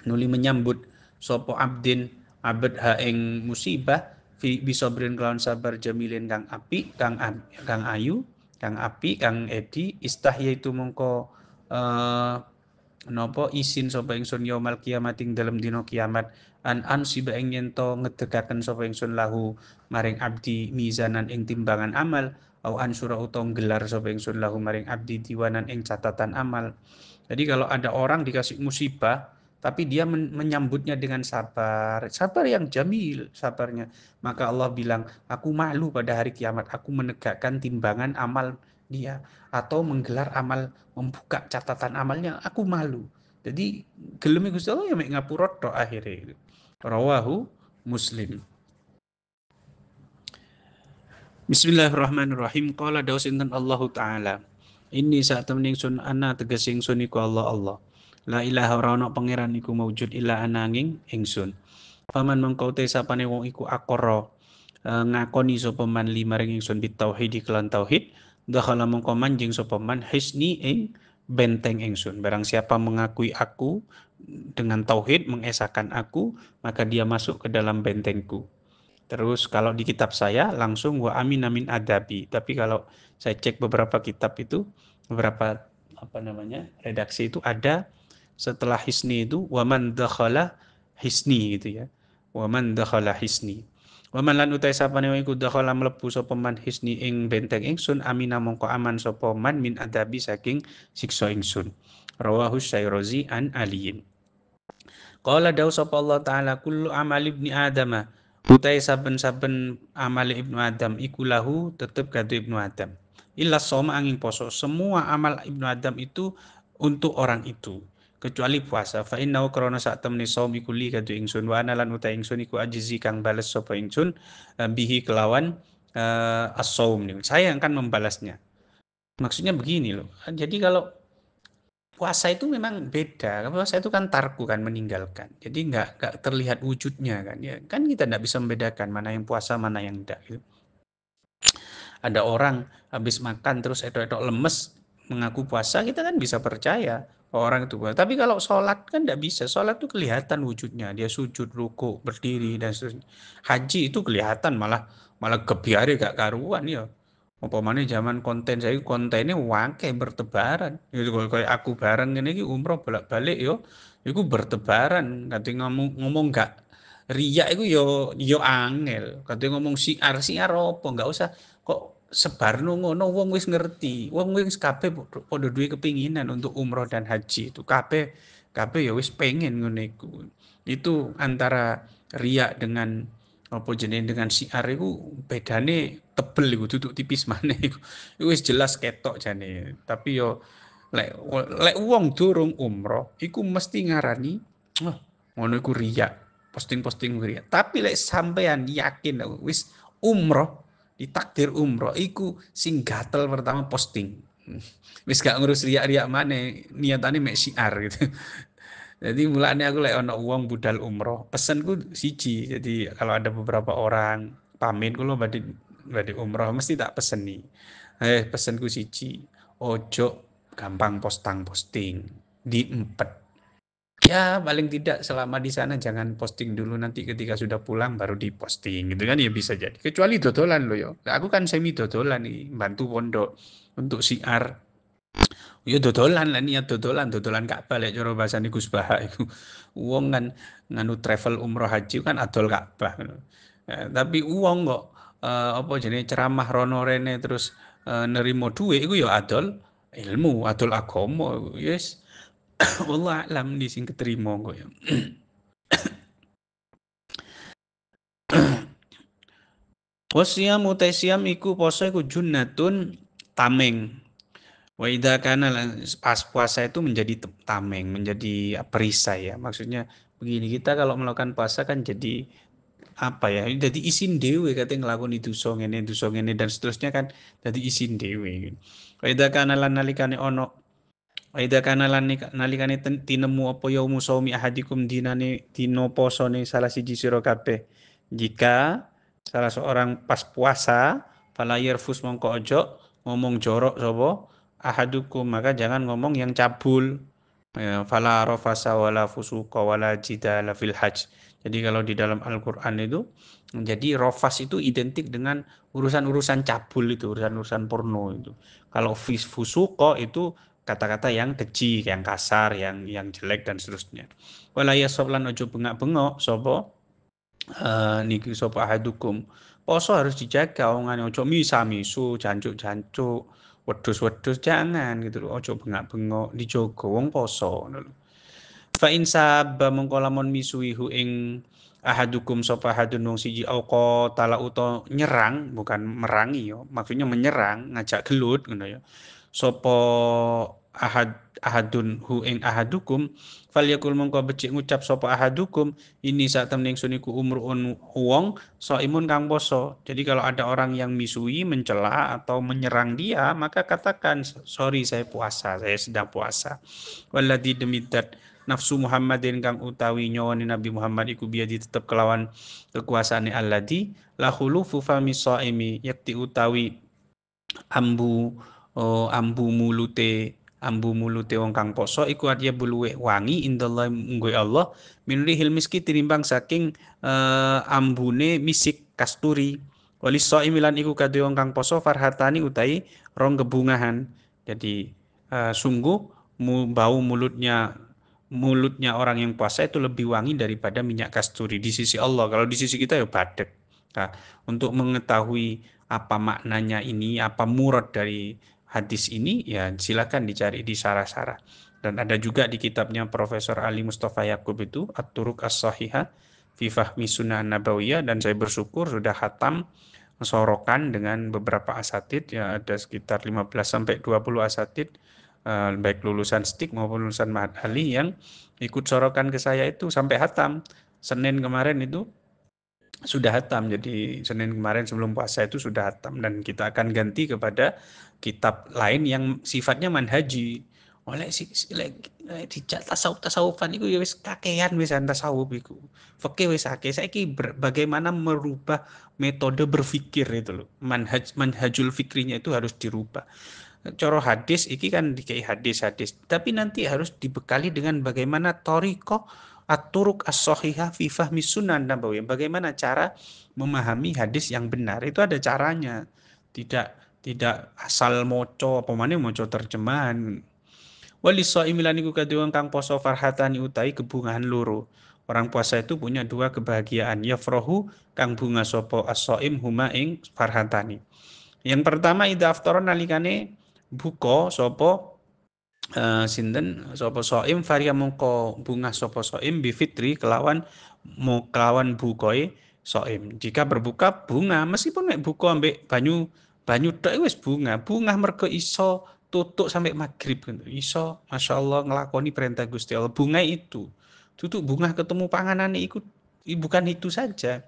nuli menyambut sapa abdin abad ha ing musibah fi bisobrin kelawan sabar jamilin kang api kang ayu kang api kang edi istahya itu mongko napa isin sapa ingsun yaumul kiamat ing dalem dina kiamat an siba ing yen to ngedekaken sapa ingsun lahu maring abdi mizanan ing timbangan amal au ansura utawa gelar sapa ingsun lahu maring abdi diwanan ing catatan amal. Jadi kalau ada orang dikasih musibah tapi dia menyambutnya dengan sabar, sabar yang jamil sabarnya. Maka Allah bilang, aku malu pada hari kiamat, aku menegakkan timbangan amal dia atau menggelar amal, membuka catatan amalnya, aku malu. Jadi gelem Gusti Allah ya mek ngapura tok akhire. Rawahu Muslim. Bismillahirrahmanirrahim. Qala dawu sinten Allahu taala. Inni saat temen ingsun ana tegese ingsun iku Allah. La ilaha ora ana pangeran iku maujud illa ananging ingsun. Faman mengkau te sapane wong iku akara ngakoni sapa man limaring ingsun bitauhid kelan tauhid dakhala mengko manjing sapa man hisni ing benteng ingsun. Barang siapa mengakui aku dengan tauhid mengesahkan aku maka dia masuk ke dalam bentengku. Terus kalau di kitab saya langsung wa amin amin adabi. Tapi kalau saya cek beberapa kitab itu beberapa redaksi itu ada setelah hisni itu waman dakhala hisni gitu ya. Waman dakhala hisni. Waman lan utai sapane wong iku dakhala mlebu sapa man hisni ing benteng ingsun amina mongko aman sapa man min adabi saking siksa ingsun. Rawahu Syairozi an aliyin. Qala dawu sapa Allah taala kullu amali ibni adama utai saben-saben amali ibnu Adam iku lahu tetep kado ibnu Adam. Illa soma angin poso. Semua amal ibnu Adam itu untuk orang itu kecuali puasa. Fa innahu krana sak temne saum iku li kado ingsun wa ana lan utai ingsun iku ajizi kang bales sapa ingsun bihi kelawan as-saum nih. Saya yang akan membalasnya. Maksudnya begini loh. Jadi kalau puasa itu memang beda. Puasa itu kan tarku kan meninggalkan. Jadi nggak terlihat wujudnya kan. Ya kan kita nggak bisa membedakan mana yang puasa mana yang enggak. Gitu. Ada orang habis makan terus edok-edok lemes mengaku puasa, kita kan bisa percaya orang itu puasa. Tapi kalau sholat kan tidak bisa. Sholat itu kelihatan wujudnya. Dia sujud, ruku, berdiri dan seterusnya. Haji itu kelihatan malah malah gebiare gak karuan ya. Umpamanya zaman konten saya kontennya wangke bertebaran. Gitu kalau kayak aku bareng ini umroh bolak-balik yo. Iku bertebaran. Katanya ngomong gak riak itu yo angel. Katanya ngomong siar apa nggak usah kok sebarno ngono wong wis ngerti. Wong wis kabeh padha duwe kepinginan untuk umroh dan haji itu. Kabeh kabeh ya wis pengen ngono iku. Itu antara riak dengan apa jenenge dengan siar iku bedane tebel iku duduk tipis maneh iku. Iku wis jelas ketok jane. Tapi yo lek lek wong durung umroh iku mesti ngarani "Wah, ngono iku riak. Posting-posting riak." Tapi lek sampean yakin wis umroh ditakdir umroh iku sing gatel pertama posting. Wis gak ngurus riak-riak maneh, niatane mek syiar gitu. Jadi mulane aku lek ana wong budal umroh, pesenku siji. Jadi kalau ada beberapa orang pamit kulo badhe badhe umroh mesti tak peseni. Pesenku siji, ojo gampang posting diempet. Ya paling tidak selama di sana jangan posting dulu nanti ketika sudah pulang baru diposting gitu kan ya bisa jadi. Kecuali dodolan loh yo. Nah, aku kan semi dodolan nih bantu pondok untuk siar. Yo dodolan lah niat dodolan dodolan Ka'bah lek cara bahasane Gus Baha iku. Wong kan nganu travel umroh haji kan adol Ka'bah. Tapi uang kok apa jenenge ceramah rono rene terus nerimo duit iku ya adol ilmu, adol agama. Yes. Wallah alam di sing keterima kok ya. Wasiyam utasiam iku poso iku junnatun tameng. Wa idza kana pas puasa itu menjadi tameng, menjadi perisai ya. Maksudnya begini, kita kalau melakukan puasa kan jadi apa ya? Jadi isin dewe katanya ngelakoni dosa ngene dan seterusnya kan jadi isin dewe. Wa idza kana lan nalikane ono wa idza kana lan nalikane tinemu apa yaumu saumi ahadikum dinane dino posone salah siji sira kabeh. Jika salah seorang pas puasa fala yarfus mongko ojo ngomong jorok sapa ahadukum maka jangan ngomong yang cabul. Fala rafasa wala fusuqa wala jidala fil hajj. Jadi kalau di dalam Al-Qur'an itu jadi rofas itu identik dengan urusan-urusan cabul itu, urusan-urusan porno itu. Kalau fusuqa itu kata-kata yang keji, yang kasar, yang jelek dan seterusnya. Wala yasab lan ojo bengak-bengok sapa niki sapa ahadukum. Poso harus dijaga ongane ojo misa-misu, jancuk-jancuk, wedhus-wedhus jangan gitu loh. Ojo bengak-bengok, dijogo wong poso ngono lho. Fa in sabba mongko lamun misuihu ing ahadukum sapa ahadun wong siji auqa tala uta nyerang bukan merangi yo maksudnya menyerang ngajak gelut ngono ya sapa ahadun hu ing ahadukum falyakul mongko becik ngucap sapa ahadukum ini saat temen ingsun iku umruun wong saimun kang poso. Jadi kalau ada orang yang misui mencela atau menyerang dia maka katakan sorry saya puasa, saya sedang puasa. Walladzi demidat nafsu Muhammadin kang utawi nyawani Nabi Muhammad iku biadi tetep kelawan kekuasaane alladzi la khulufu fami shaimi yakti utawi ambu ambu mulute wong kang poso iku arya buluwe wangi indallah nggo Allah min rihil miski tinimbang saking ambune misik kasturi walis shaimilan iku kadhe wong kang poso farhatani utai rong kebungahan. Jadi sungguh bau mulutnya orang yang puasa itu lebih wangi daripada minyak kasturi di sisi Allah. Kalau di sisi kita ya badek. Nah, untuk mengetahui apa maknanya ini, apa murad dari hadis ini, ya silakan dicari di sarah-sarah. Dan ada juga di kitabnya Profesor Ali Mustafa Yakub itu At-Turuq As-Sahihah fi Fahmi Sunnah Nabawiyah dan saya bersyukur sudah khatam sorokan dengan beberapa asatid ya ada sekitar 15 sampai 20 asatid baik lulusan STIK maupun lulusan Mahat Ali yang ikut sorokan ke saya itu sampai hatam Senin kemarin itu sudah hatam. Jadi Senin kemarin sebelum puasa itu sudah hatam dan kita akan ganti kepada kitab lain yang sifatnya manhaji. Oleh dijak tasawuf-tasawufan iku ya wis kakean wis tasawuf iku. Fikih wis akeh. Saiki bagaimana merubah metode berpikir itu loh. Manhajul fikrinya itu harus dirubah. Coro hadis iki kan dikai hadis-hadis, tapi nanti harus dibekali dengan bagaimana toriko at-turuk as-sahihah fi fahmi sunan nabawiyah. Bagaimana cara memahami hadis yang benar. Itu ada caranya. Tidak asal moco apa maneh moco terjemahan. Wali shaimil iku kadhe kang poso farhatani utai kebungahan loro. Orang puasa itu punya dua kebahagiaan. Yafrahu kang bunga sopo as-shaim huma ing farhatani. Yang pertama idza aftara nalikane buka sapa sinten sapa shaim faria mongko bunga sapa shaim bifitri kelawan bukoe shaim. Jika berbuka bunga meskipun nek buka ambek banyu banyu tok wis bunga. Bunga mergo iso tutuk sampai maghrib gitu. Iso masyaallah ngelakoni perintah Gusti Allah. Bunga itu. Tutuk bunga ketemu panganane iku bukan itu saja.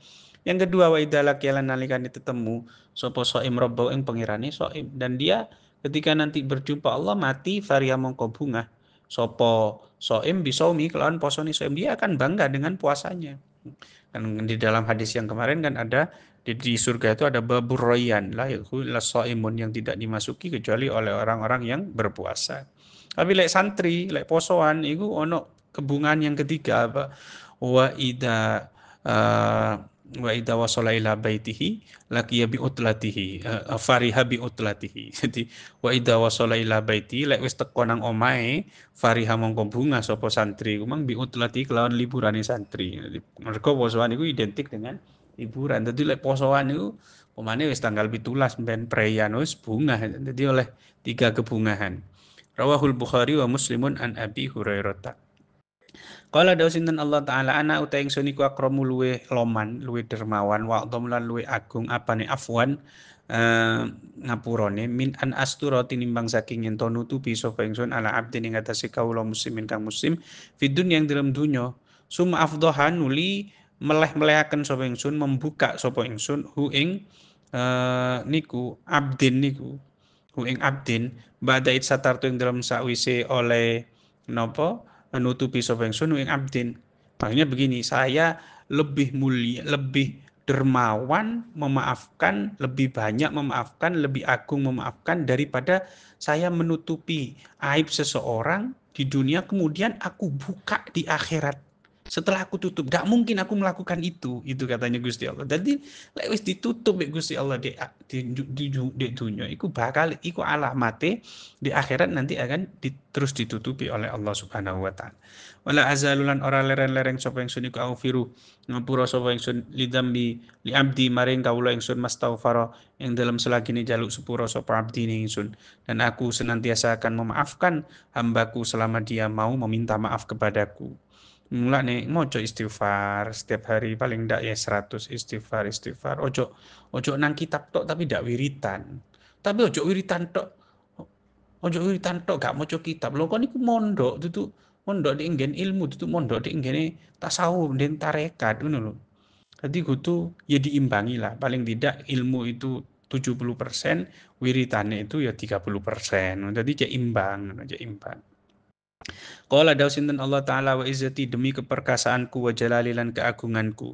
Yang kedua wa idza laqiyalan nalikane tetemu sapa shaim rabbau ing pengirane shaim dan dia ketika nanti berjumpa Allah mati faria mongko bunga sapa shaim bisaumi kelawan posone shaim dia akan bangga dengan puasanya. Kan di dalam hadis yang kemarin kan ada di surga itu ada babur rayyan la yadkhulul shaimun yang tidak dimasuki kecuali oleh orang-orang yang berpuasa. Tapi lek santri, lek posoan iku ono kebungaan yang ketiga apa? Wa idza uh, wa idza wasala ila baitihi laqiya bi utlatihi fariha bi utlatihi. Jadi wa idza wasala ila baiti lek wis teko nang omahe fariha mongko bunga sapa santri kumang bi utlati kelawan liburane santri. Jadi mergo posoan iku identik dengan liburan. Dadi lek posoan iku pemane wis tanggal 17 ben preyan wis bunga. Jadi oleh tiga kebungahan. Rawahul Bukhari wa Muslimun an Abi Hurairah. Qala dawu sinten Allah taala ana uta ingsun iku akramu luwe loman, luwe dermawan wa dhamlan luwe agung apane afwan ngapurane min an astura tinimbang saking yen to nutupi sapa ingsun ala abdin ing atase kawula muslimin kang muslim fidun yang dalam dunya summa afdhahan nuli meleh-melehaken sapa ingsun membuka sapa ingsun hu ing niku abdin niku hu ing abdin ba'da it satartu ing dalam sakwise oleh napa menutupi sapa ingsun ing abdin. Maksudnya begini, saya lebih mulia, lebih dermawan memaafkan, lebih banyak memaafkan, lebih agung memaafkan daripada saya menutupi aib seseorang di dunia kemudian aku buka di akhirat. Setelah aku tutup, tidak mungkin aku melakukan itu katanya Gusti Allah. Jadi lek wis ditutup Gusti Allah di dunia, iku bakal iku alamate di akhirat nanti akan terus ditutupi oleh Allah Subhanahu wa taala. Wala azalulan ora leren-lereng sapa ingsun iku aufiru ngapura sapa ingsun lidambi li abdi maring kawula ingsun mastaghfara ing dalam selagine jaluk sepura sapa abdi ingsun dan aku senantiasa akan memaafkan hambaku selama dia mau meminta maaf kepadaku. Mulane moco istighfar setiap hari paling ndak ya 100 istighfar. Ojo nang kitab tok tapi ndak wiritan. Tapi ojo wiritan tok. Ojo wiritan tok gak maca kitab. Lho kon iku mondok dudu mondok di nggen ilmu dudu mondok di nggene tasawuf den tarekat ngono lho. Jadi kudu ya diimbangi lah. Paling tidak ilmu itu 70%, wiritane itu ya 30%. Jadi cek imbang, cek imbang. Qala dawu sinten Allah taala wa izzati demi keperkasaanku wa jalalilan keagunganku.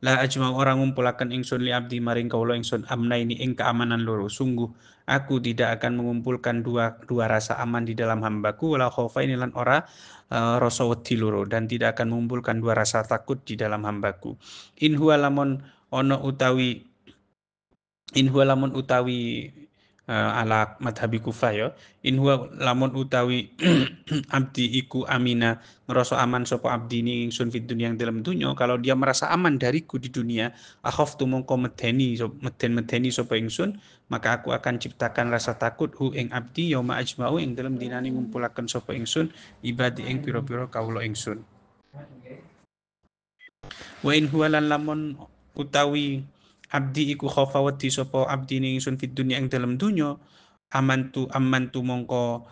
La ajma orang ngumpulaken ingsun li abdi maring kawula ingsun amna ini ing keamanan loro. Sungguh aku tidak akan mengumpulkan dua rasa aman di dalam hambaku wala khaufaini lan ora rasa wedi loro dan tidak akan mengumpulkan dua rasa takut di dalam hambaku. In huwa lamun ono utawi in huwa lamun utawi ala madhabi Kufah ya in huwa lamun utawi abdi iku amina ngerasa aman sapa abdi ni ingsun fid dunya yang dalam dunya kalau dia merasa aman dariku di dunia akhaftu mongko medeni sapa ingsun maka aku akan ciptakan rasa takut hu ing abdi yauma ajma'u ing dalam dinani ngumpulaken sapa ingsun ibadi ing pira-pira kawula ingsun wa in huwa lan lamun utawi abdi iku khofa wedi sapa abdi ning ingsun fid dunya ing dalam dunya amantu mongko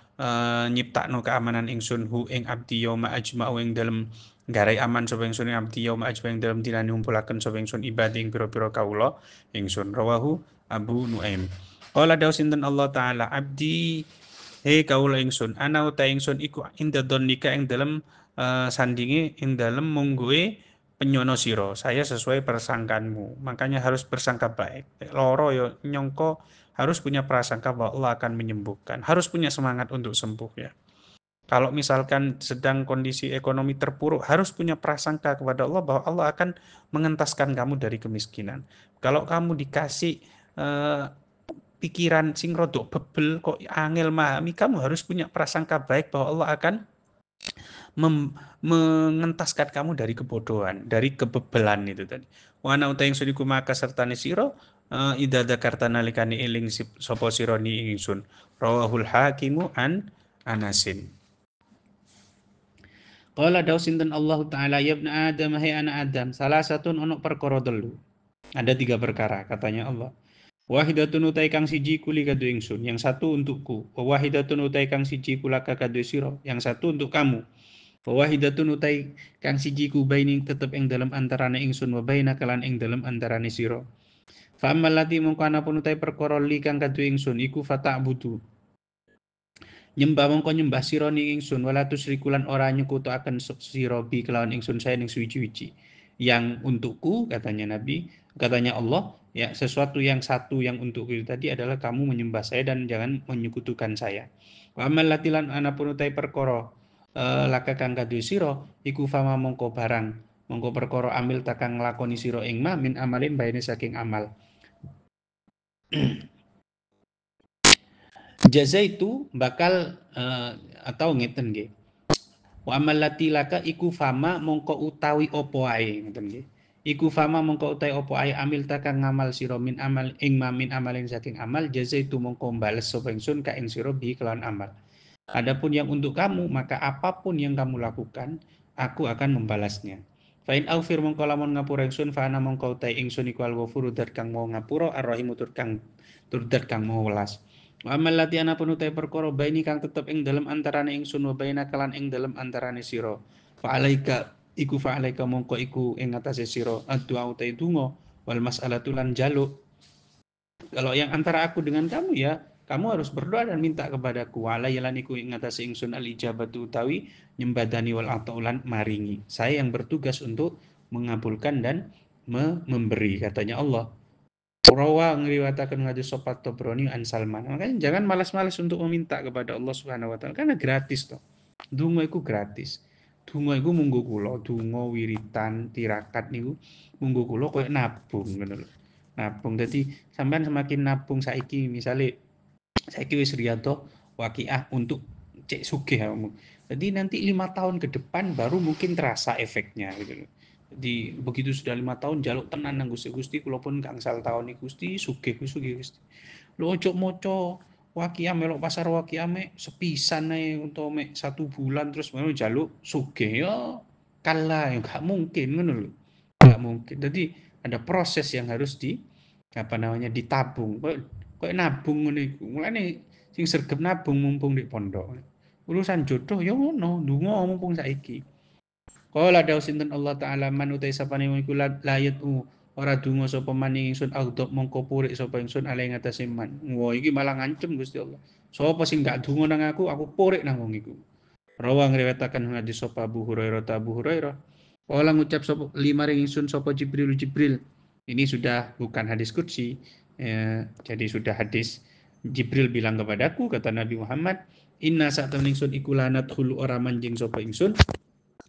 nyiptakno keamanan ingsun hu ing abdi yauma ajma'u ing dalam garai aman sapa ingsun abdi yaum ajwa ing dalam dinane ngumpulaken sapa ingsun ibadi ing pira-pira kawula ingsun rawahu Abu Nuaim. Qala dawu sinten Allah taala abdi hei kawula ingsun ana uta ingsun iku inda donika ing dalam sandingi ing dalam mungguhe penyono sira saya sesuai persangkanmu makanya harus bersangka baik loro yo nyongko harus punya prasangka bahwa Allah akan menyembuhkan harus punya semangat untuk sembuh ya. Kalau misalkan sedang kondisi ekonomi terpuruk, harus punya prasangka kepada Allah bahwa Allah akan mengentaskan kamu dari kemiskinan. Kalau kamu dikasih eh, pikiran sing rodok bebel kok angel memahami, kamu harus punya prasangka baik bahwa Allah akan mengentaskan kamu dari kebodohan, dari kebebelan itu tadi. Wana uta yang sudiku maka sertane siro idza dzakarta nalikane eling sapa sira ni ingsun. Rawahul Hakimu an Anasin. Qala daw sinten Allah Ta'ala ya ibn Adam hai anak Adam salah satu ono perkara telu. Ada 3 perkara katanya Allah. Wahidatun utai kang siji kuli kadu ingsun, yang satu untukku. Wahidatun utai kang siji kulaka kadu siro, yang satu untuk kamu. Wahidatun utai kang siji ku baini tetep ing dalam antarane ingsun wa baina kalan ing dalam antarane siro. Fa ammal lati mongko ana pun utai perkara li kang kadu ingsun iku fata'budu. Nyembah mongko nyembah sira ning ingsun wala tusyrikulan ora nyekutuaken sira bi kelawan ingsun saya ning suci-suci. Yang untukku katanya Nabi, katanya Allah, ya sesuatu yang satu yang untukku itu tadi adalah kamu menyembah saya dan jangan menyekutukan saya. Wa amal latilan anapun utai perkara laka kang kadu sira iku fama mongko barang mongko perkara amil takang nglakoni sira ing ma min amalin baine saking amal. Jaza itu bakal atau ngeten nggih. Wa amal lati laka iku fama mongko utawi opo ae ngoten nggih. Iku fama mongko utawi opo ae amil takang ngamal sira min amal ing mamin amalin saking amal jaza itu mongko bales sapa ingsun ka ing sira bi kelawan amal. Adapun yang untuk kamu maka apapun yang kamu lakukan aku akan membalasnya. Fa in aufir mongko lamun ngapura ingsun fa ana mongko utawi ingsun iku al-ghafuru dat kang mau ngapura ar-rahim tur kang mau welas. Wa amal lati ana pun utai perkara baini kang tetep ing dalem antarane ingsun wa baina kalan ing dalem antarane sira. Fa alaika mongko iku ing atase sira addu'a utai donga wal mas'alatu lan jaluk. Kalau yang antara aku dengan kamu ya kamu harus berdoa dan minta kepadaku wala yalan iku ing atase ingsun al ijabatu utawi nyembadani wal ataulan maringi. Saya yang bertugas untuk mengabulkan dan memberi katanya Allah. Rawa ngriwataken hadis sopat Tobroni an Salman. Makanya jangan malas-malas untuk meminta kepada Allah Subhanahu wa taala karena gratis toh. Donga iku gratis. Donga iku munggo kula, donga wiritan tirakat niku munggo kula koyo nabung ngono lho. Nabung dadi sampean semakin nabung saiki misale saiki wis riyado waqiah untuk cek sugih kamu. Jadi nanti 5 tahun ke depan baru mungkin terasa efeknya gitu loh. Jadi begitu sudah 5 tahun jaluk tenan nang Gusti kula pun gangsal tahun iki Gusti sugih Gusti. Lho ojo maca waqiah melok pasar waqiah mek sepisan ae untuk mek 1 bulan terus baru jaluk sugih ya kalah ya gak mungkin ngono lho. Gak mungkin. Jadi ada proses yang harus ditabung. Kok nabung ngono iku. Mulane sing sregep nabung mumpung di pondok. Urusan jodoh ya ngono, ndonga mumpung saiki. Qala dawu sinten Allah taala man utai sapane iku layat ora donga sapa maning ingsun audop mongko purik sapa ingsun ale ngatasé man. Wah iki malah ngancem Gusti Allah. Sapa sing gak donga nang aku purik nang wong iku. Rawa ngriwayataken hadis sapa Abu Hurairah ta Abu Hurairah. Kala ngucap sapa lima ring ingsun sapa Jibril. Ini sudah bukan hadis qudsi. Jadi sudah hadis Jibril bilang kepadaku kata Nabi Muhammad, inna sa'atan ingsun iku lanat hulu ora manjing sapa ingsun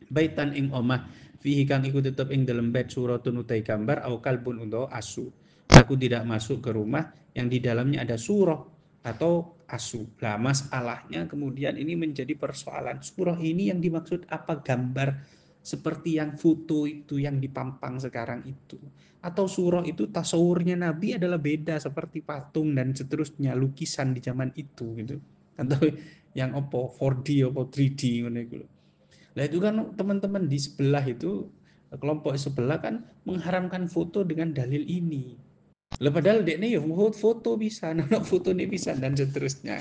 baitan ing omah fihi kang iku tetep ing dalam bait suratun utai gambar au kalbun utawa asu. Aku tidak masuk ke rumah yang di dalamnya ada surah atau asu. Lah masalahnya kemudian ini menjadi persoalan. Surah ini yang dimaksud apa gambar seperti yang foto itu yang dipampang sekarang itu. Atau surah itu tasawurnya Nabi adalah beda seperti patung dan seterusnya lukisan di zaman itu gitu. Atau yang apa 4D atau 3D ngono iku. Nah itu kan teman-teman di sebelah itu kelompok sebelah kan mengharamkan foto dengan dalil ini. Lah padahal dekne ya foto bisa, anak foto ini bisa dan seterusnya.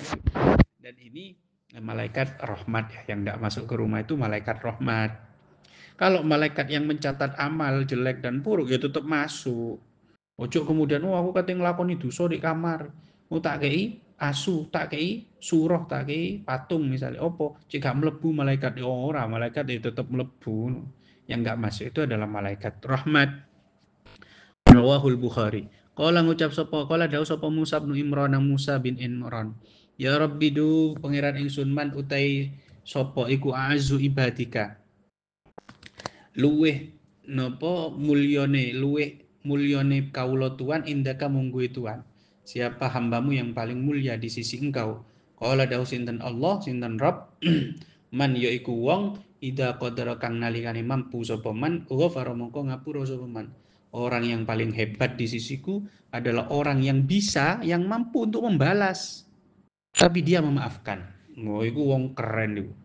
Dan ini malaikat rahmat ya yang tidak masuk ke rumah itu malaikat rahmat. Kalau malaikat yang mencatat amal jelek dan buruk ya tetap masuk. Ojo kemudian aku kate nglakoni dosa di kamar. Tak kei asu, tak kei surah, tak kei patung misalnya. Opo, cek gak mlebu malaikat ora, malaikat ya tetap mlebu. Yang gak masuk itu adalah malaikat rahmat. Rawahul Bukhari. Qala ngucap sapa, qala dawu sapa Musa bin Imran Musa bin Imran. Ya Rabbi du pangeran ingsun man utai sapa iku azu ibadika. Luweh napa mulyane kawula Tuhan indaka mungguhe Tuhan. Siapa hambamu yang paling mulia di sisi engkau? Qala dawu sinten Allah sinten Rabb man yaiku wong ida qadara kang nalikane mampu sapa man ghafara mongko ngapura sapa man. Orang yang paling hebat di sisiku adalah orang yang bisa, yang mampu untuk membalas. Tapi dia memaafkan. Oh, iku wong keren iku.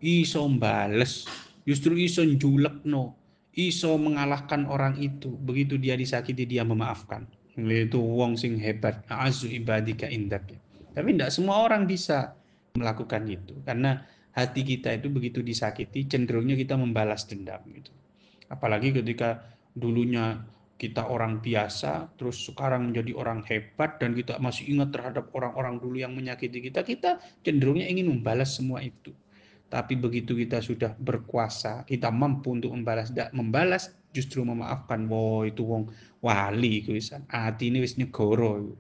Iso mbales, justru iso njulekno, iso mengalahkan orang itu. Begitu dia disakiti dia memaafkan. Itu wong sing hebat. Azu ibadika indak. Tapi tidak semua orang bisa melakukan itu karena hati kita itu begitu disakiti cenderungnya kita membalas dendam gitu. Apalagi ketika dulunya kita orang biasa, terus sekarang menjadi orang hebat dan kita masih ingat terhadap orang-orang dulu yang menyakiti kita, kita cenderungnya ingin membalas semua itu. Tapi begitu kita sudah berkuasa, kita mampu untuk membalas, tidak membalas, justru memaafkan. Wow, itu wong wali kuwisan. Ati ini wis nyegoro.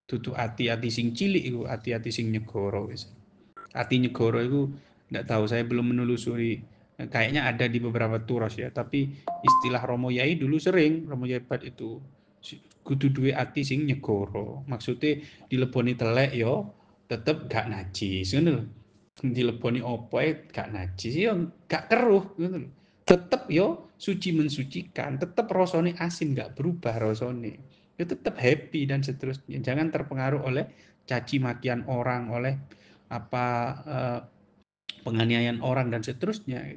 Tutu ati-ati sing cilik itu, ati-ati sing nyegoro wis. Ati nyegoro itu tidak tahu, saya belum menelusuri. Kayaknya ada di beberapa turos ya, tapi istilah Romo Yai dulu sering, Romo Yai Bat itu kudu duwe ati sing nyegoro. Maksudnya dileboni telek yo tetep gak najis ngono lho. Dileboni opoe gak najis yo gak keruh ngono lho. Tetep yo suci mensucikan, tetep rasane asin gak berubah rasane. Ya tetap happy dan seterusnya. Jangan terpengaruh oleh caci makian orang, oleh apa penganiayaan orang dan seterusnya.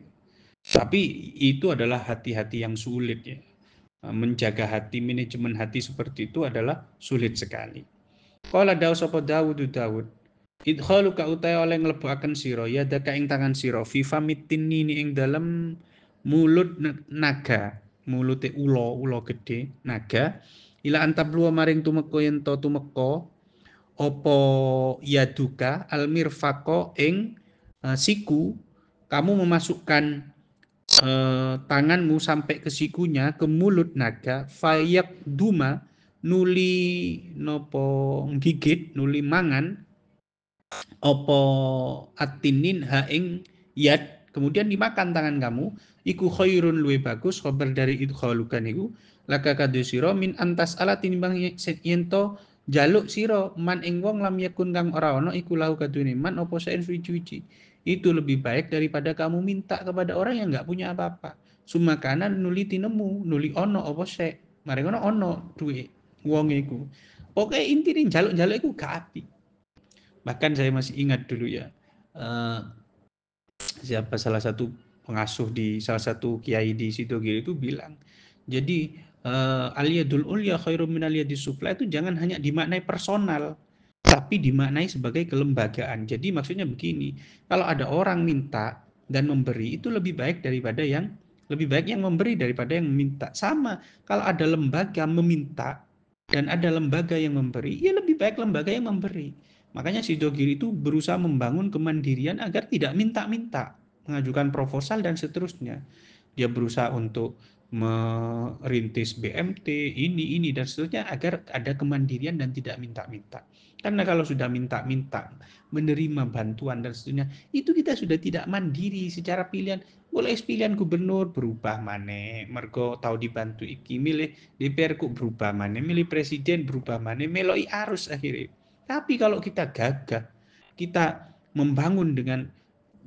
Tapi itu adalah hati-hati yang sulit ya. Menjaga hati, manajemen hati seperti itu adalah sulit sekali. Qala Daud sapa Daud idkhalu ka utai oleh nglebokaken sira ya daka ing tangan sira fi famitin ini ing dalem mulut naga, mulute ula gede naga ila antabluwa maring tumeka yen to tumeka opo yaduka almirfaqo ing siku, kamu memasukkan tanganmu sampai ke sikunya ke mulut naga fayak duma nuli nopo gigit nuli mangan opo atinin ha ing yad kemudian dimakan tangan kamu iku khairun luwe bagus khabar dari idkhalukan iku laka kadu sira min antas ala tinimbang yento jaluk sira man ing wong lam yakun kang ora ana iku lahu kadune man apa saen suci-suci itu lebih baik daripada kamu minta kepada orang yang enggak punya apa-apa sumakana nuli tinemu nuli ono apa sek mari ngono ono duwe wong iku pokoke intine jaluk-jaluk iku gak apik. Bahkan saya masih ingat dulu ya, siapa salah satu pengasuh di salah satu kiai di Sidogiri itu bilang, jadi al-yadul ulya khairum min al-yadis sufla itu jangan hanya dimaknai personal, tapi dimaknai sebagai kelembagaan. Jadi maksudnya begini, kalau ada orang minta dan memberi itu lebih baik yang memberi daripada yang meminta. Sama, kalau ada lembaga meminta dan ada lembaga yang memberi, ya lebih baik lembaga yang memberi. Makanya Sidogiri itu berusaha membangun kemandirian agar tidak minta-minta, mengajukan proposal dan seterusnya. Dia berusaha untuk merintis BMT, ini dan seterusnya agar ada kemandirian dan tidak minta-minta. Karena kalau sudah minta-minta, menerima bantuan dan seterusnya, itu kita sudah tidak mandiri secara pilihan. Boleh pilihan gubernur berubah mana, mergo tahu dibantu iki, milih DPR kok berubah mana, milih presiden berubah mana, meloi arus akhirnya. Tapi kalau kita gagah, kita membangun dengan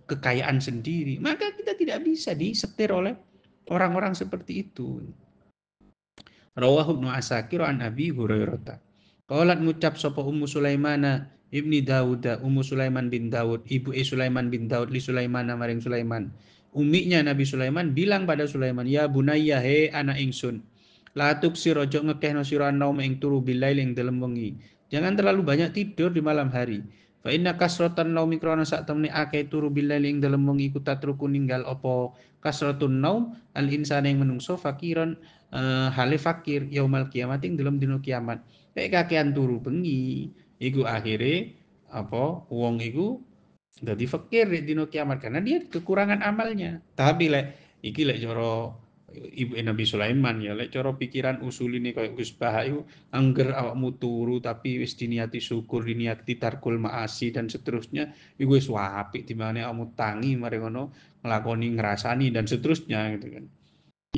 kekayaan sendiri, maka kita tidak bisa disetir oleh orang-orang seperti itu. Rawahu Ibnu Asakir an Abi Hurairah. Qalat ngucap sapa Ummu Sulaimana ibni Daud, Ummu Sulaiman bin Daud, ibu Sulaiman bin Daud li Sulaiman maring Sulaiman. Uminya Nabi Sulaiman bilang pada Sulaiman, ya bunayya he anak ingsun. La tuksir ojo ngekehno sira naum ing turu bilail ing dalem wengi. Jangan terlalu banyak tidur di malam hari. Fa inna kasratan naumi krana sak temne akeh turu billaili ing dalem wengi iku tatruku ninggal apa kasratun naum al insane ing menungso fakiran hale fakir yaumal kiamat ing dalem dina kiamat. Nek kakean turu bengi iku akhire apa wong iku dadi fakir di dina kiamat karena dia kekurangan amalnya. Tapi lek iki lek cara Ibu Nabi Sulaiman ya lek cara pikiran usuline koyo Gus Bah iku angger awakmu turu tapi wis diniati syukur, diniati tarkul maasi dan seterusnya, iku wis apik timbangane awakmu tangi mari ngono nglakoni ngrasani dan seterusnya gitu kan.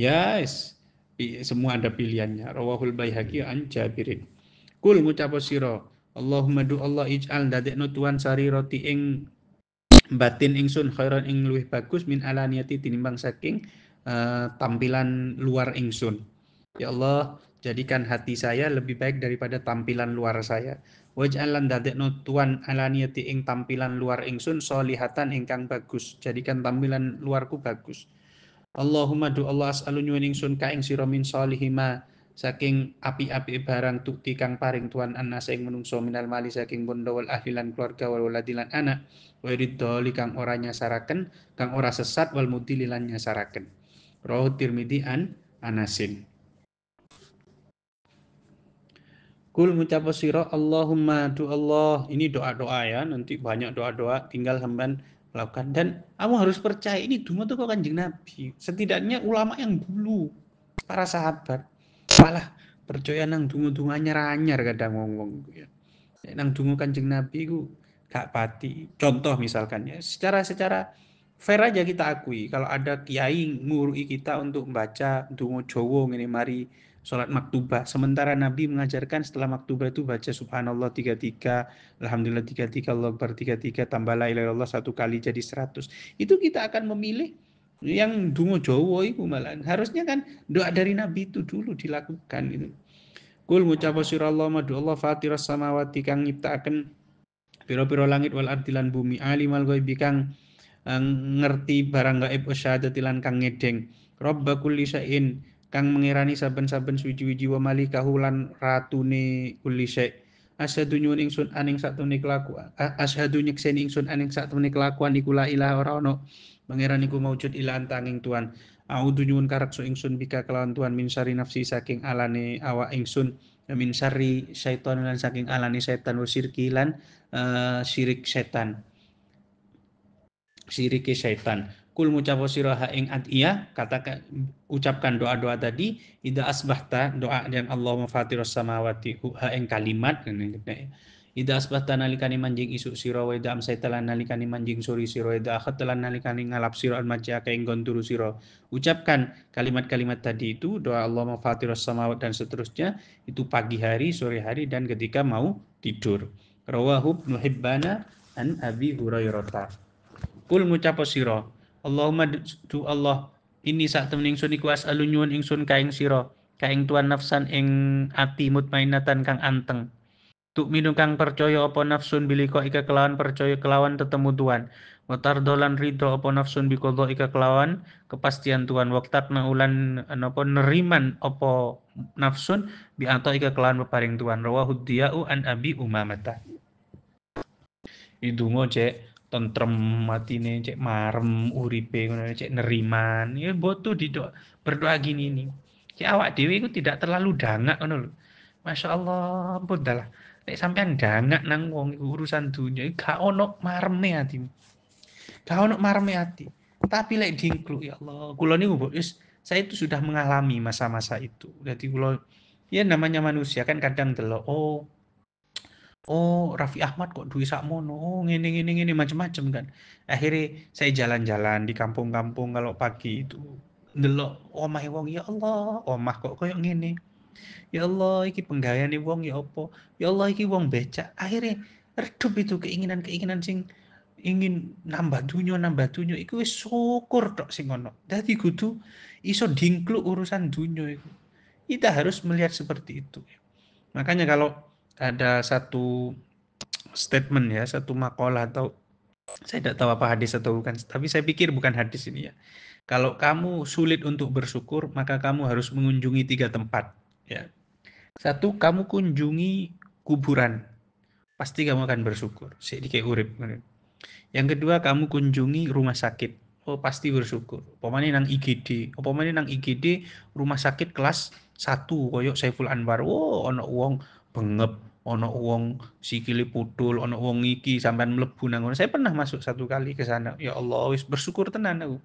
Ya yes, semua ada pilihannya. Rawahul Baihaqi an Jabirin. Kul ngucap sira, Allahumma du Allah ij'al dadekno tuan sarirati ing batin ingsun khairan ing luwih bagus min alaniyati tinimbang saking tampilan luar ingsun. Ya Allah, jadikan hati saya lebih baik daripada tampilan luar saya. Waj'al lan dadekno tuan alaniyati ing tampilan luar ingsun solihatan ingkang bagus. Jadikan tampilan luarku bagus. Allahumma du Allah as'alu nyuwun ingsun ka ing sira min salihima saking api-api barang tukti kang paring tuan anas ing menungso minal mali saking bondo wal ahlilan keluarga wal waladilan anak wa ridoli kang ora nyasaraken kang ora sesat wal mudililan nyasaraken. Rawu Tirmidzi an Anasin. Kul ngucap sira Allahumma du Allah. Ini doa-doa ya, nanti banyak doa-doa tinggal sampean lakukan dan kamu harus percaya ini donga tuh kok Kanjeng Nabi. Setidaknya ulama yang dulu para sahabat malah percaya nang donga-donga anyar-anyar kadang ngomong ya. Nang donga Kanjeng Nabi ku gak pati. Contoh misalkan ya, secara fair aja kita akui kalau ada kiai ngurui kita untuk membaca donga Jawa ngene mari sholat maktubah. Sementara Nabi mengajarkan setelah maktubah itu baca subhanallah 33, alhamdulillah 33, Allah akbar 33, tambah la ilaha illallah 1 kali jadi 100. Itu kita akan memilih yang dungo Jawa itu malah. Harusnya kan doa dari Nabi itu dulu dilakukan itu. Kul ngucap sira Allah madu Allah fatiras samawati kang nyiptakaken pira-pira langit wal ardi lan bumi alimal ghaibi kang ngerti barang gaib wasyahadati lan kang ngedeng robba kulli syai'in kang mengirani saben-saben suci-wiji wa malikahu lan ratune kulli syai' asyhadu nyuwun ingsun aning satune kelakuan asyhadu nyekseni ingsun aning satune kelakuan iku la ilaha ora ono pangeran iku maujud ila antanging Tuhan a'udzu nyuwun kareksa ingsun bika kelawan Tuhan min syarri nafsi saking alane awak ingsun min syarri syaitan lan saking alane setan wa syirki lan syirik setan sirike syaitan. Kul ngucap sira ha ing adiyah katakan ucapkan doa-doa tadi ida asbahta doa yang Allah mafatiros samawati ha ing kalimat ida asbahta nalikani manjing isuk sira wa ida amsaita lan nalikani manjing suri sira ida akhat lan nalikani ngalap sira maja ka ing gonturu sira. Ucapkan kalimat-kalimat tadi itu doa Allah mafatiros samawati dan seterusnya itu pagi hari, sore hari dan ketika mau tidur. Rawahu Ibnu Hibbana an Abi Hurairah. Kul ngucap sira Allahumma du Allah ini sak temen ingsun iku as'alu nyuwun ingsun kaing sira kaing tuan nafsan ing ati mutmainatan kang anteng tuk minum kang percaya apa nafsun biliko ika kelawan percaya kelawan tetemu Tuhan watar dolan ridho apa nafsun bikodho ika kelawan kepastian Tuhan waktat ulan apa neriman apa nafsun bi atau ika kelawan peparing Tuhan rawahu diya'u an Abi Umamata. Idungo cek tentrem matine cek marem uripe ngono cek neriman ya botu berdoa gini nih cek awak dewi itu tidak terlalu dangak ngono lho masyaallah ampun dalah nek sampean dangak nang wong iku urusan dunya gak ono mareme atimu gak ono mareme ati tapi lek dingkluk ya Allah kula niku wis saya itu sudah mengalami masa-masa itu jadi kula ya namanya manusia kan kadang delok oh Raffi Ahmad kok duwe sakmono, oh ngene macam-macam kan. Akhirnya saya jalan-jalan di kampung-kampung kalau pagi itu ndelok omahe wong ya Allah, omah kok koyo ngene. Ya Allah iki penggaweane wong ya apa? Ya Allah iki wong becak. Akhirnya redup itu keinginan-keinginan sing ingin nambah dunyo iku wis syukur tok sing ono. Dadi kudu iso dingkluk urusan dunyo iku. Kita harus melihat seperti itu. Makanya kalau ada satu statement ya, satu makalah atau saya tidak tahu apa hadis atau bukan, tapi saya pikir bukan hadis ini ya. Kalau kamu sulit untuk bersyukur, maka kamu harus mengunjungi 3 tempat. Ya. Satu, kamu kunjungi kuburan. pasti kamu akan bersyukur. Sedikit urip. Yang kedua, kamu kunjungi rumah sakit. Oh, pasti bersyukur. Umpamanya nang IGD, rumah sakit kelas 1 koyok Saiful Anwar. Oh, ono wong bengep, ono wong sikile putul, ono wong iki sampean mlebu nang ngono. Saya pernah masuk satu kali ke sana. Ya Allah, wis bersyukur tenan aku.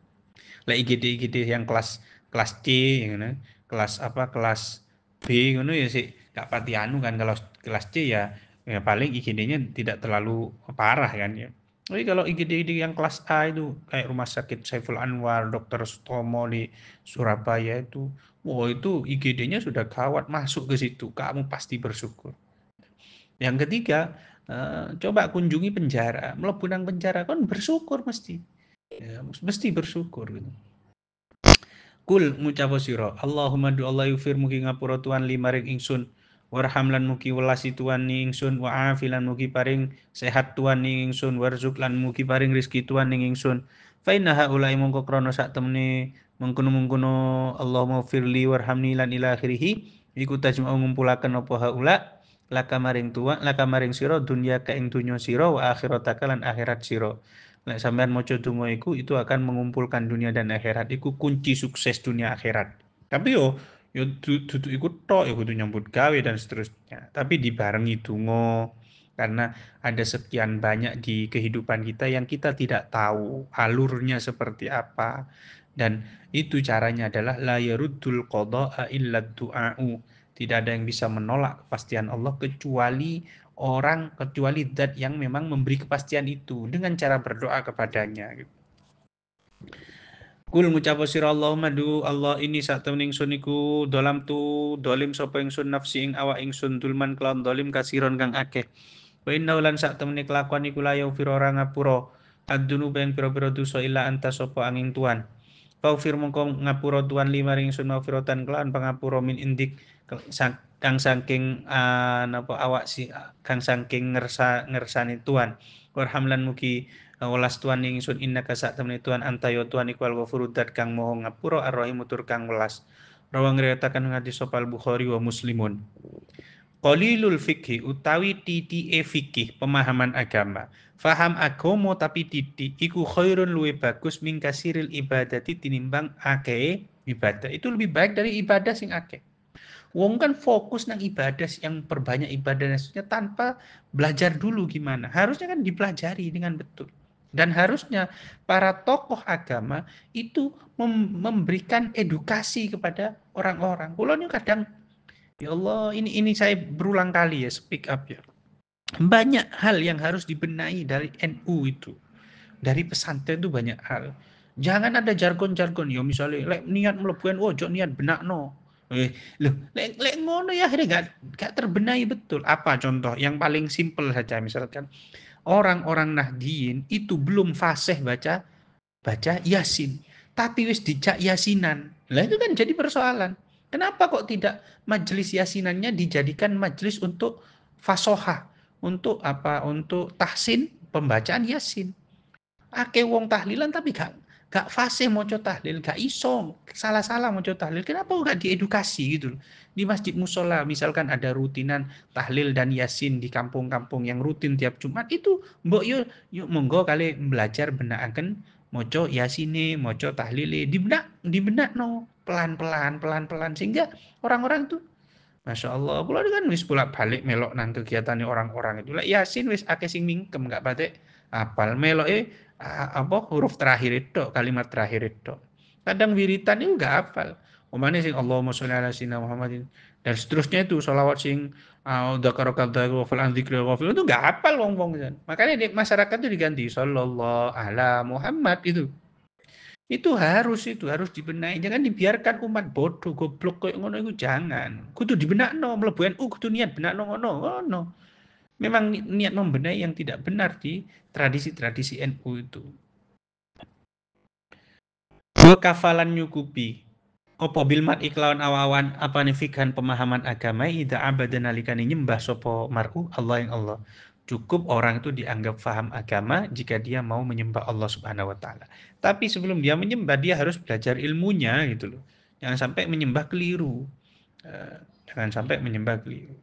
Lah IGD yang kelas kelas C ngono, kelas apa kelas B ngono ya sih gak pati anu kan. Kalau kelas C ya paling IGD-nya tidak terlalu parah kan ya. Tapi kalau IGD yang kelas A itu kayak Rumah Sakit Saiful Anwar, Dr. Sutomo di Surabaya itu, wow itu IGD-nya sudah gawat, masuk ke situ kamu pasti bersyukur. Yang ketiga, coba kunjungi penjara, mlebu nang penjara kan bersyukur mesti. Ya, mesti bersyukur gitu. Kul ngucap sira Allahumma du Allah yufir mugi ngapura tuan limaring ingsun warham lan mugi welasi tuan ni ingsun wa afilan mugi paring sehat tuan ni ingsun warzuk lan mugi paring rezeki tuan ni ingsun fa inna haula'i mongko krana sak temene mengkono-mengkono Allahumma firli warhamni lan ila akhirih iku tajma'u ngumpulaken apa haula laka maring sira dunya ka ing donya sira wa akhirataka lan akhirat sira. Nek sampean maca donga itu akan mengumpulkan dunia dan akhirat. Iku kunci sukses dunia akhirat. Tapi yo dudu iku tok ya kudu nyambut gawe dan seterusnya. Tapi dibarengi donga karena ada sekian banyak di kehidupan kita yang kita tidak tahu alurnya seperti apa. Dan itu caranya adalah la yaruddul qada'a illa du'a'u. Tidak ada yang bisa menolak kepastian Allah kecuali zat yang memang memberi kepastian itu dengan cara berdoa kepadanya. Kul ngucap sira Allahumma du Allah ini sak temen ingsun iku dolam tu dolim sapa ingsun nafsi ing awak ingsun dulman kelawan dolim kasiron kang akeh. Wa inna lan sak temene kelakuan iku la yaufir ora ngapura ad-dunub yang pira-pira dosa illa anta sapa angin tuan. Faufir mongko ngapura tuan lima ring sun mafiratan kelawan pangapura min indik kang saking napa awak si kang saking ngersani tuan. Warhamlan mugi welas tuan ing sun innaka sak temene tuan anta yo tuan iku al-ghafurud dat kang moho ngapura ar-rahim tur kang welas. Rawang riwayataken hadis sopal Bukhari wa Muslimun. Qalilul fikhi utawi titike fikih pemahaman agama. Faham agama tapi titik iku khairun luwe bagus min kasiril ibadati tinimbang akeh ibadah. Itu lebih baik dari ibadah sing akeh. Wong kan fokus nang ibadah yang perbanyak ibadahnya tanpa belajar dulu gimana. Harusnya kan dipelajari dengan betul. Dan harusnya para tokoh agama itu memberikan edukasi kepada orang-orang. Kulo ini kadang ya Allah, ini saya berulang kali ya speak up ya. Banyak hal yang harus dibenahi dari NU itu. Dari pesantren itu banyak hal. Jangan ada jargon-jargon ya misalnya lek niat mlebu NU ojo niat benakno. Loh, lek ngono ya akhirnya gak terbenahi betul. Apa contoh yang paling simpel saja misalkan orang-orang Nahdien itu belum fasih baca Yasin. Tapi wis dijak Yasinan. Lah itu kan jadi persoalan. Kenapa kok tidak majelis Yasinannya dijadikan majelis untuk fasohah, untuk apa? Untuk tahsin pembacaan Yasin. Ake wong tahlilan tapi gak fasih maca tahlil, gak iso, salah-salah maca tahlil. Kenapa gak diedukasi gitu loh. Di masjid musola misalkan ada rutinan tahlil dan yasin di kampung-kampung yang rutin tiap Jumat itu mbok yuk monggo kali belajar benakaken maca yasine, maca tahlile, dibenak no pelan-pelan sehingga orang-orang tuh Masya Allah, kula kan wis bolak-balik melok nang kegiatan orang-orang itu. Lek Yasin wis akeh sing mingkem gak patek apal meloke apa huruf terakhir itu, kalimat terakhir itu. Kadang wiritan itu gak hafal. Umane sing Allahumma sholli ala sayyidina Muhammadin dan seterusnya itu sholawat sing dzakaraka dzakir an dzikri ghafil itu gak hafal wong-wong kan. Makanya di masyarakat itu diganti sallallahu ala Muhammad itu. Itu harus dibenahi. Jangan dibiarkan umat bodoh, goblok kayak ngono itu jangan. Kudu dibenakno, mlebu NU kudu niat benakno ngono, ngono. Memang niat membenahi yang tidak benar di tradisi-tradisi NU itu. Kafalan nyukupi. Opo bilmat iklawan awawan apa nifikan pemahaman agama ida abadan nalikani nyembah sopo mar'u Allah yang Allah. Cukup orang itu dianggap faham agama jika dia mau menyembah Allah Subhanahu wa taala. Tapi sebelum dia menyembah dia harus belajar ilmunya gitu loh. Jangan sampai menyembah keliru. Jangan sampai menyembah keliru.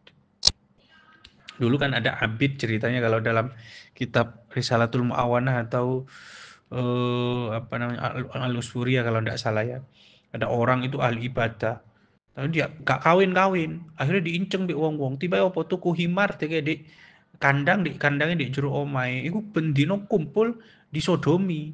Dulu kan ada Abid ceritanya kalau dalam kitab Risalatul Mu'awanah atau apa namanya Al-Usfuriyah kalau tidak salah ya. Ada orang itu ahli ibadah. Tapi dia gak kawin-kawin. Akhirnya diinceng di wong-wong. Tiba apa tuku himar di kandangnya di jero omahe. Iku bendino kumpul disodomi.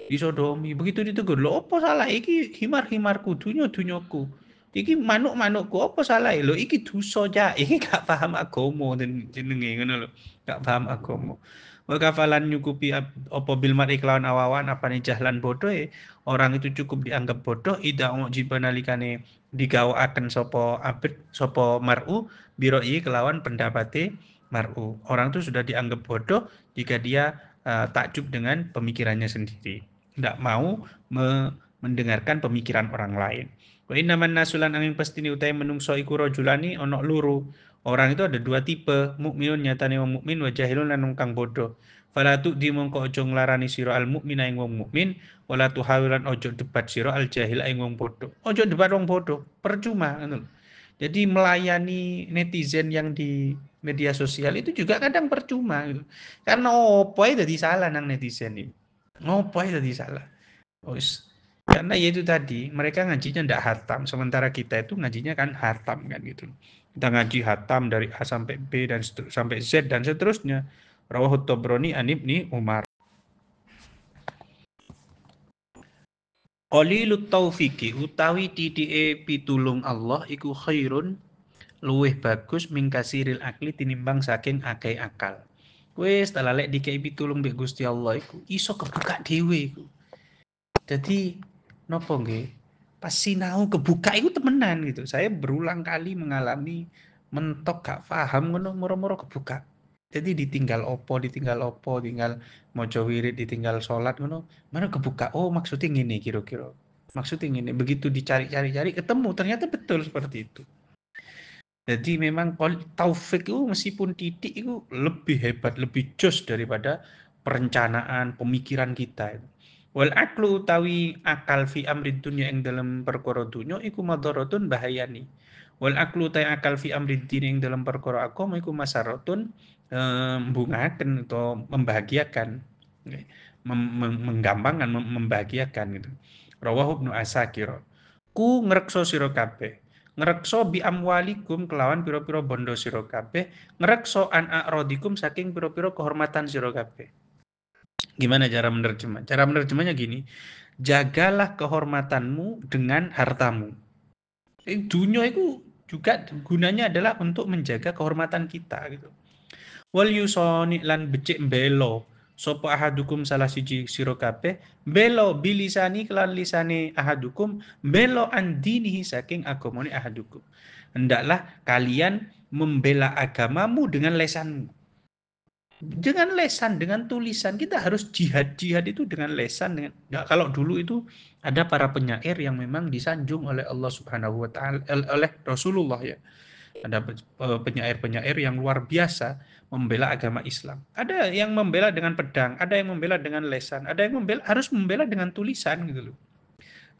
Disodomi. Begitu ditegur, "Lho apa salah iki himar-himarku, dunyo-dunyoku. Iki manuk-manukku, apa salah? Lho iki dosa Cak. Iki gak paham agama jenenge ngono lho. Gak paham agama. Wa kafalan nyukupi apa bil mar'i kelawan awawan apane jahlan bodoh orang itu cukup dianggap bodoh ida ujiba nalikane digawakaken sapa abid sapa mar'u biroi kelawan pendapate mar'u. Orang itu sudah dianggap bodoh jika dia takjub dengan pemikirannya sendiri. Tidak mau mendengarkan pemikiran orang lain. Wa innaman nasulan angin pastine utahe menungso iku rajulani ana loro. Orang itu ada dua tipe, mukminun nyatane wong mukmin wa jahilun lan wong kang bodoh. Fala tu di mongko aja nglarani sira al mukmina ing wong mukmin, wala tuhawilan ojo debat sira al jahil ing wong bodoh. Ojo debat wong bodoh, percuma ngono. Jadi melayani netizen yang di media sosial itu juga kadang percuma gitu. Karena opo ae dadi salah nang netizen itu. Ngopo ae dadi salah. Wis. Karena ya itu tadi, mereka ngajinya ndak hatam, sementara kita itu ngajinya kan hatam kan gitu. Kita ngaji hatam dari A sampai B dan sampai Z dan seterusnya. Rawahu Tabrani an Ibni Umar. Qalilut taufiki utawi titike pitulung Allah iku khairun luwih bagus mingkasiril akli tinimbang saking akeh akal. Wis talalek dikei pitulung mbek Gusti Allah iku iso kebuka dhewe iku. Jadi nopo nggih? Pas sinau kebuka itu temenan gitu. Saya berulang kali mengalami mentok gak paham ngono moro-moro kebuka. Jadi ditinggal opo, tinggal maca wirid, ditinggal salat ngono, mana kebuka. Oh, maksudnya ngene kira-kira. Maksudnya ngene. Begitu dicari-cari ketemu ternyata betul seperti itu. Jadi memang taufik itu meskipun titik itu lebih hebat, lebih jos daripada perencanaan, pemikiran kita. Wal aklu utawi akal fi amri dunya ing dalam perkara dunya iku madaratun bahayani. Wal aklu utawi akal fi amri din ing dalam perkara agama iku masaratun mbungaken atau membahagiakan. Menggampangkan, membahagiakan gitu. Rawahu Ibnu Asakir. Ku ngrekso sira kabeh ngrekso bi amwalikum kelawan pira-pira bondo sira kabeh ngrekso an a'radikum saking pira-pira kehormatan sira kabeh. Gimana cara menerjemahnya gini, jagalah kehormatanmu dengan hartamu. Dunia itu juga gunanya adalah untuk menjaga kehormatan kita gitu. Wal yusoni lan becik mbelo sapa ahadukum salah siji sira kabeh mbelo bilisani kelan lisane ahadukum mbelo andinihi saking agamane ahadukum. Hendaklah kalian membela agamamu dengan lesanmu. Dengan lesan, dengan tulisan kita harus jihad itu dengan lesan dengan ya, kalau dulu itu ada para penyair yang memang disanjung oleh Allah Subhanahu wa taala oleh Rasulullah ya. Ada penyair-penyair yang luar biasa membela agama Islam. Ada yang membela dengan pedang, ada yang membela dengan lesan, ada yang harus membela dengan tulisan gitu loh.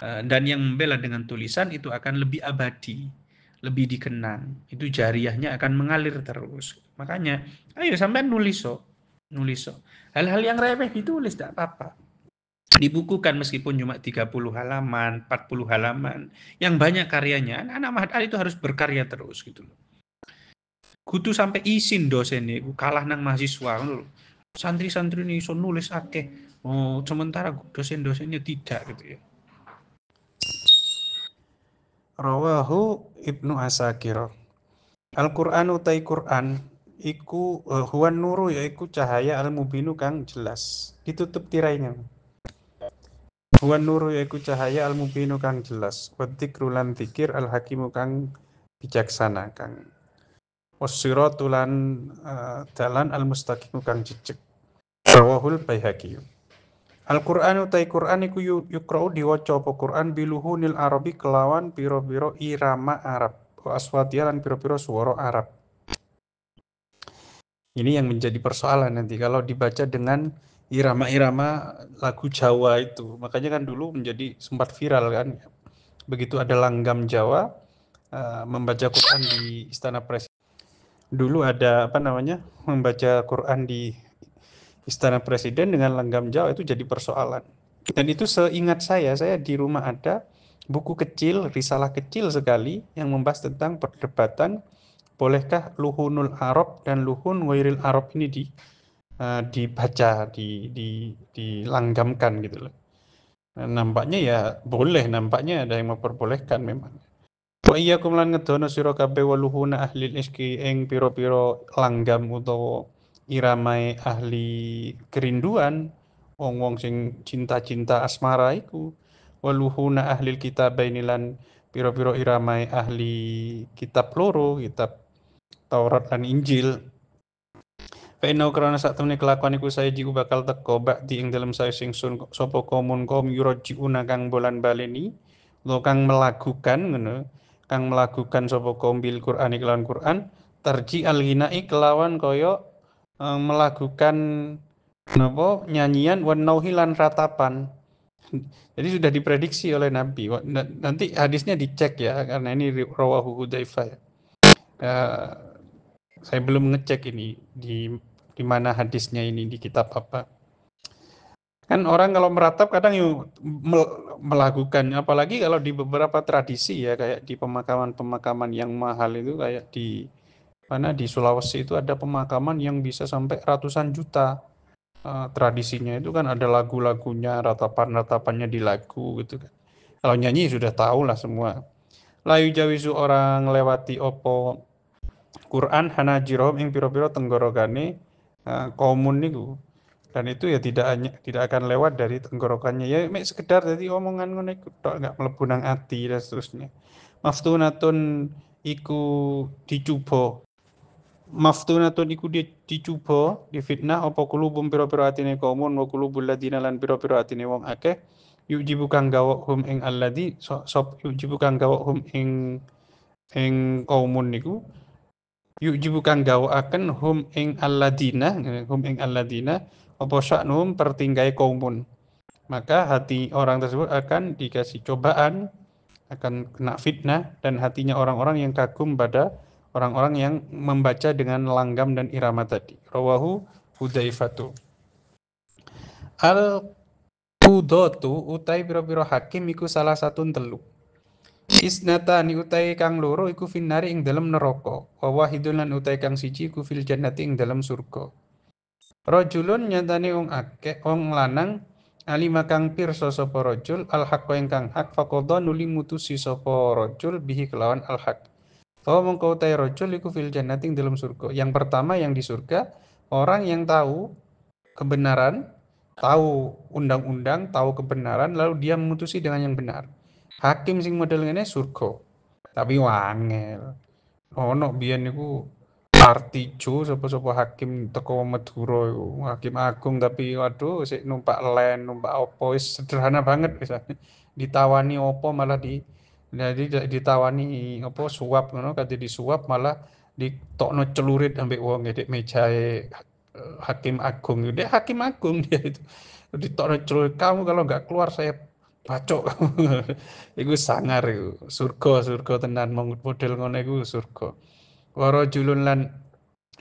Dan yang membela dengan tulisan itu akan lebih abadi, lebih dikenang. Itu jariahnya akan mengalir terus. Makanya, ayo sampai nulis so. Hal-hal yang remeh ditulis tidak apa-apa. Dibukukan meskipun cuma 30 halaman, 40 halaman. Yang banyak karyanya, anak-anak Mahat Ali itu harus berkarya terus gitu loh. Kudu sampai izin dosennya, kalah nang mahasiswa loh. Santri-santri ini iso nulis akeh. Oh, sementara dosen-dosennya tidak gitu ya. Rawahu Ibnu Asakir. Al-Qur'an utai Qur'an iku huwan nuru yaiku cahaya al-mubinu kang jelas. Ditutup tirainya. Huwan nuru yaiku cahaya al-mubinu kang jelas. Wa dzikru lan dzikir al-hakimu kang bijaksana kang wassiratu lan dalan al-mustaqimu kang jejeg. Rawahul Baihaqi. Al-Qur'an utai Qur'an iku yukra'u diwaca apa Qur'an biluhunil arabi kelawan pira-pira irama Arab wa aswatiya lan pira-pira swara Arab. Ini yang menjadi persoalan nanti kalau dibaca dengan irama-irama lagu Jawa itu. Makanya kan dulu menjadi sempat viral kan. Begitu ada langgam Jawa membaca Quran di Istana Presiden. Dulu ada membaca Quran di Istana Presiden dengan langgam Jawa itu jadi persoalan. Dan itu seingat saya di rumah ada buku kecil, risalah kecil sekali yang membahas tentang perdebatan bolehkah luhunul Arab dan luhun wairil Arab ini dibaca, dilanggamkan gitu loh. Nah, nampaknya ya boleh, nampaknya ada yang memperbolehkan memang. Wa iyyakum lan ngedono sira kabeh waluhuna ahli iski ing pira-pira langgam utawa iramae ahli kerinduan, wong-wong sing cinta-cinta asmara iku. Waluhuna ahli kitabaini lan pira-pira iramae ahli kitab loro, kitab Taurat lan Injil. Fa'inau karena saat temani kelakuan iku saya jiku bakal teko ba'di ing dalam saya singsun sopo komun kaum yurojiuna kang bolan baleni lo kang melakukan ngono kang melakukan sopo kaum bil Qur'an iklan Qur'an tarji al-ghina'i kelawan koyo melakukan napa nyanyian wan nauhilan ratapan. Jadi sudah diprediksi oleh Nabi. Nanti hadisnya dicek ya karena ini rawahu Hudzaifah ya. Saya belum ngecek ini di mana hadisnya ini di kitab apa. Kan orang kalau meratap kadang melakukan, apalagi kalau di beberapa tradisi ya kayak di pemakaman-pemakaman yang mahal itu kayak di mana di Sulawesi itu ada pemakaman yang bisa sampai ratusan juta. Tradisinya itu kan ada lagu-lagunya, ratapan-ratapannya di lagu gitu kan. Kalau nyanyi sudah tahu lah semua. Layu jawisu orang lewati opo Quran hanajirohum ing piro-piro tenggorokane kaumun niku. Dan itu ya tidak akan lewat dari tenggorokannya ya mek sekedar jadi omongan ngono iku tok enggak mlebu nang ati dan seterusnya. Maftunatun iku dicoba. Maftunatun iku dicoba, difitnah apa kulubum pira-pira atine kaumun wa kulubul ladina lan pira-pira atine wong akeh yujibu kang gawok hum ing alladzi sop yujibu kang gawok hum ing kaumun niku yujibu kang gawakaken hum ing alladina apa sya'num pertinggai kaumun. Maka hati orang tersebut akan dikasih cobaan, akan kena fitnah dan hatinya orang-orang yang kagum pada orang-orang yang membaca dengan langgam dan irama tadi. Rawahu Hudzaifatu. Al qudatu utai pira-pira hakim iku salah satu telu. Isnatani utai kang loro iku finnari ing dalam neraka. Wa wahidun lan utai kang siji iku fil jannati ing dalam surga. Rajulun nyatane wong akeh wong lanang alima kang pirsa sapa rajul al haqqa ingkang hak faqadha nuli mutusi sapa rajul bihi kelawan al haq. Bahwa mengkau utai rajul iku fil jannati ing dalam surga. Yang pertama yang di surga orang yang tahu kebenaran, tahu undang-undang, tahu kebenaran lalu dia memutusi dengan yang benar. Hakim sing model ngene surga. Tapi wangel. Ono biyen niku Artijo sapa-sapa hakim teko Madura iku, hakim agung tapi waduh sik numpak len, numpak opo wis sederhana banget wis. Ditawani opo malah jadi ditawani opo suap ngono kate disuap malah ditokno celurit ambek wong ngedek mejae hakim agung. Dia hakim agung dia itu. Ditokno celurit kamu kalau nggak keluar saya bacok. Iku sangar iku. Surga tenan model ngono iku surga. Wa rajulun lan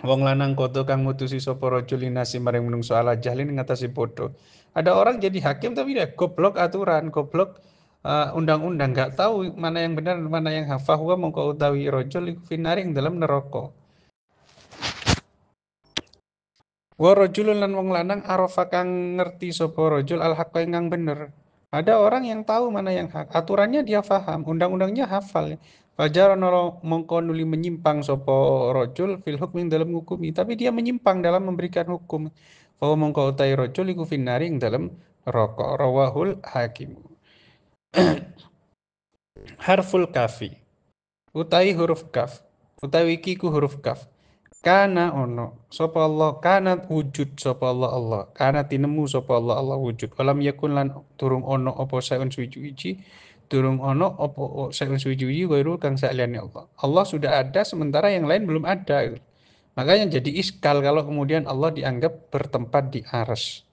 wong lanang kodo kang mutusi sapa rajul linasi maring menungso ala jahlin ngatasi bodoh. Ada orang jadi hakim tapi dia goblok aturan, goblok undang-undang, nggak tahu mana yang benar mana yang hak. Fahuwa mongko utawi rajul iku finari ing dalam neraka. Wa rajulun lan wong lanang arafa kang ngerti sapa rajul al haqqa ingkang bener. Ada orang yang tahu mana yang hak, aturannya dia paham, undang-undangnya hafal. Fajar mongko nuli menyimpang sapa rajul fil hukmi dalam hukumi, tapi dia menyimpang dalam memberikan hukum. Fa mongko utai rajul iku finari ing dalam neraka. Rawahul Hakim. Harful kafi. Utai huruf kaf. Utawi iki ku huruf kaf. Kana ono sapa Allah kana wujud sapa Allah Allah kana tinemu sapa Allah Allah wujud alam yakun lan durung ono apa saen suwi-wiji durung ono apa saen suwi-wiji kairu kang saliyane Allah Allah sudah ada sementara yang lain belum ada makanya jadi iskal kalau kemudian Allah dianggap bertempat di arsy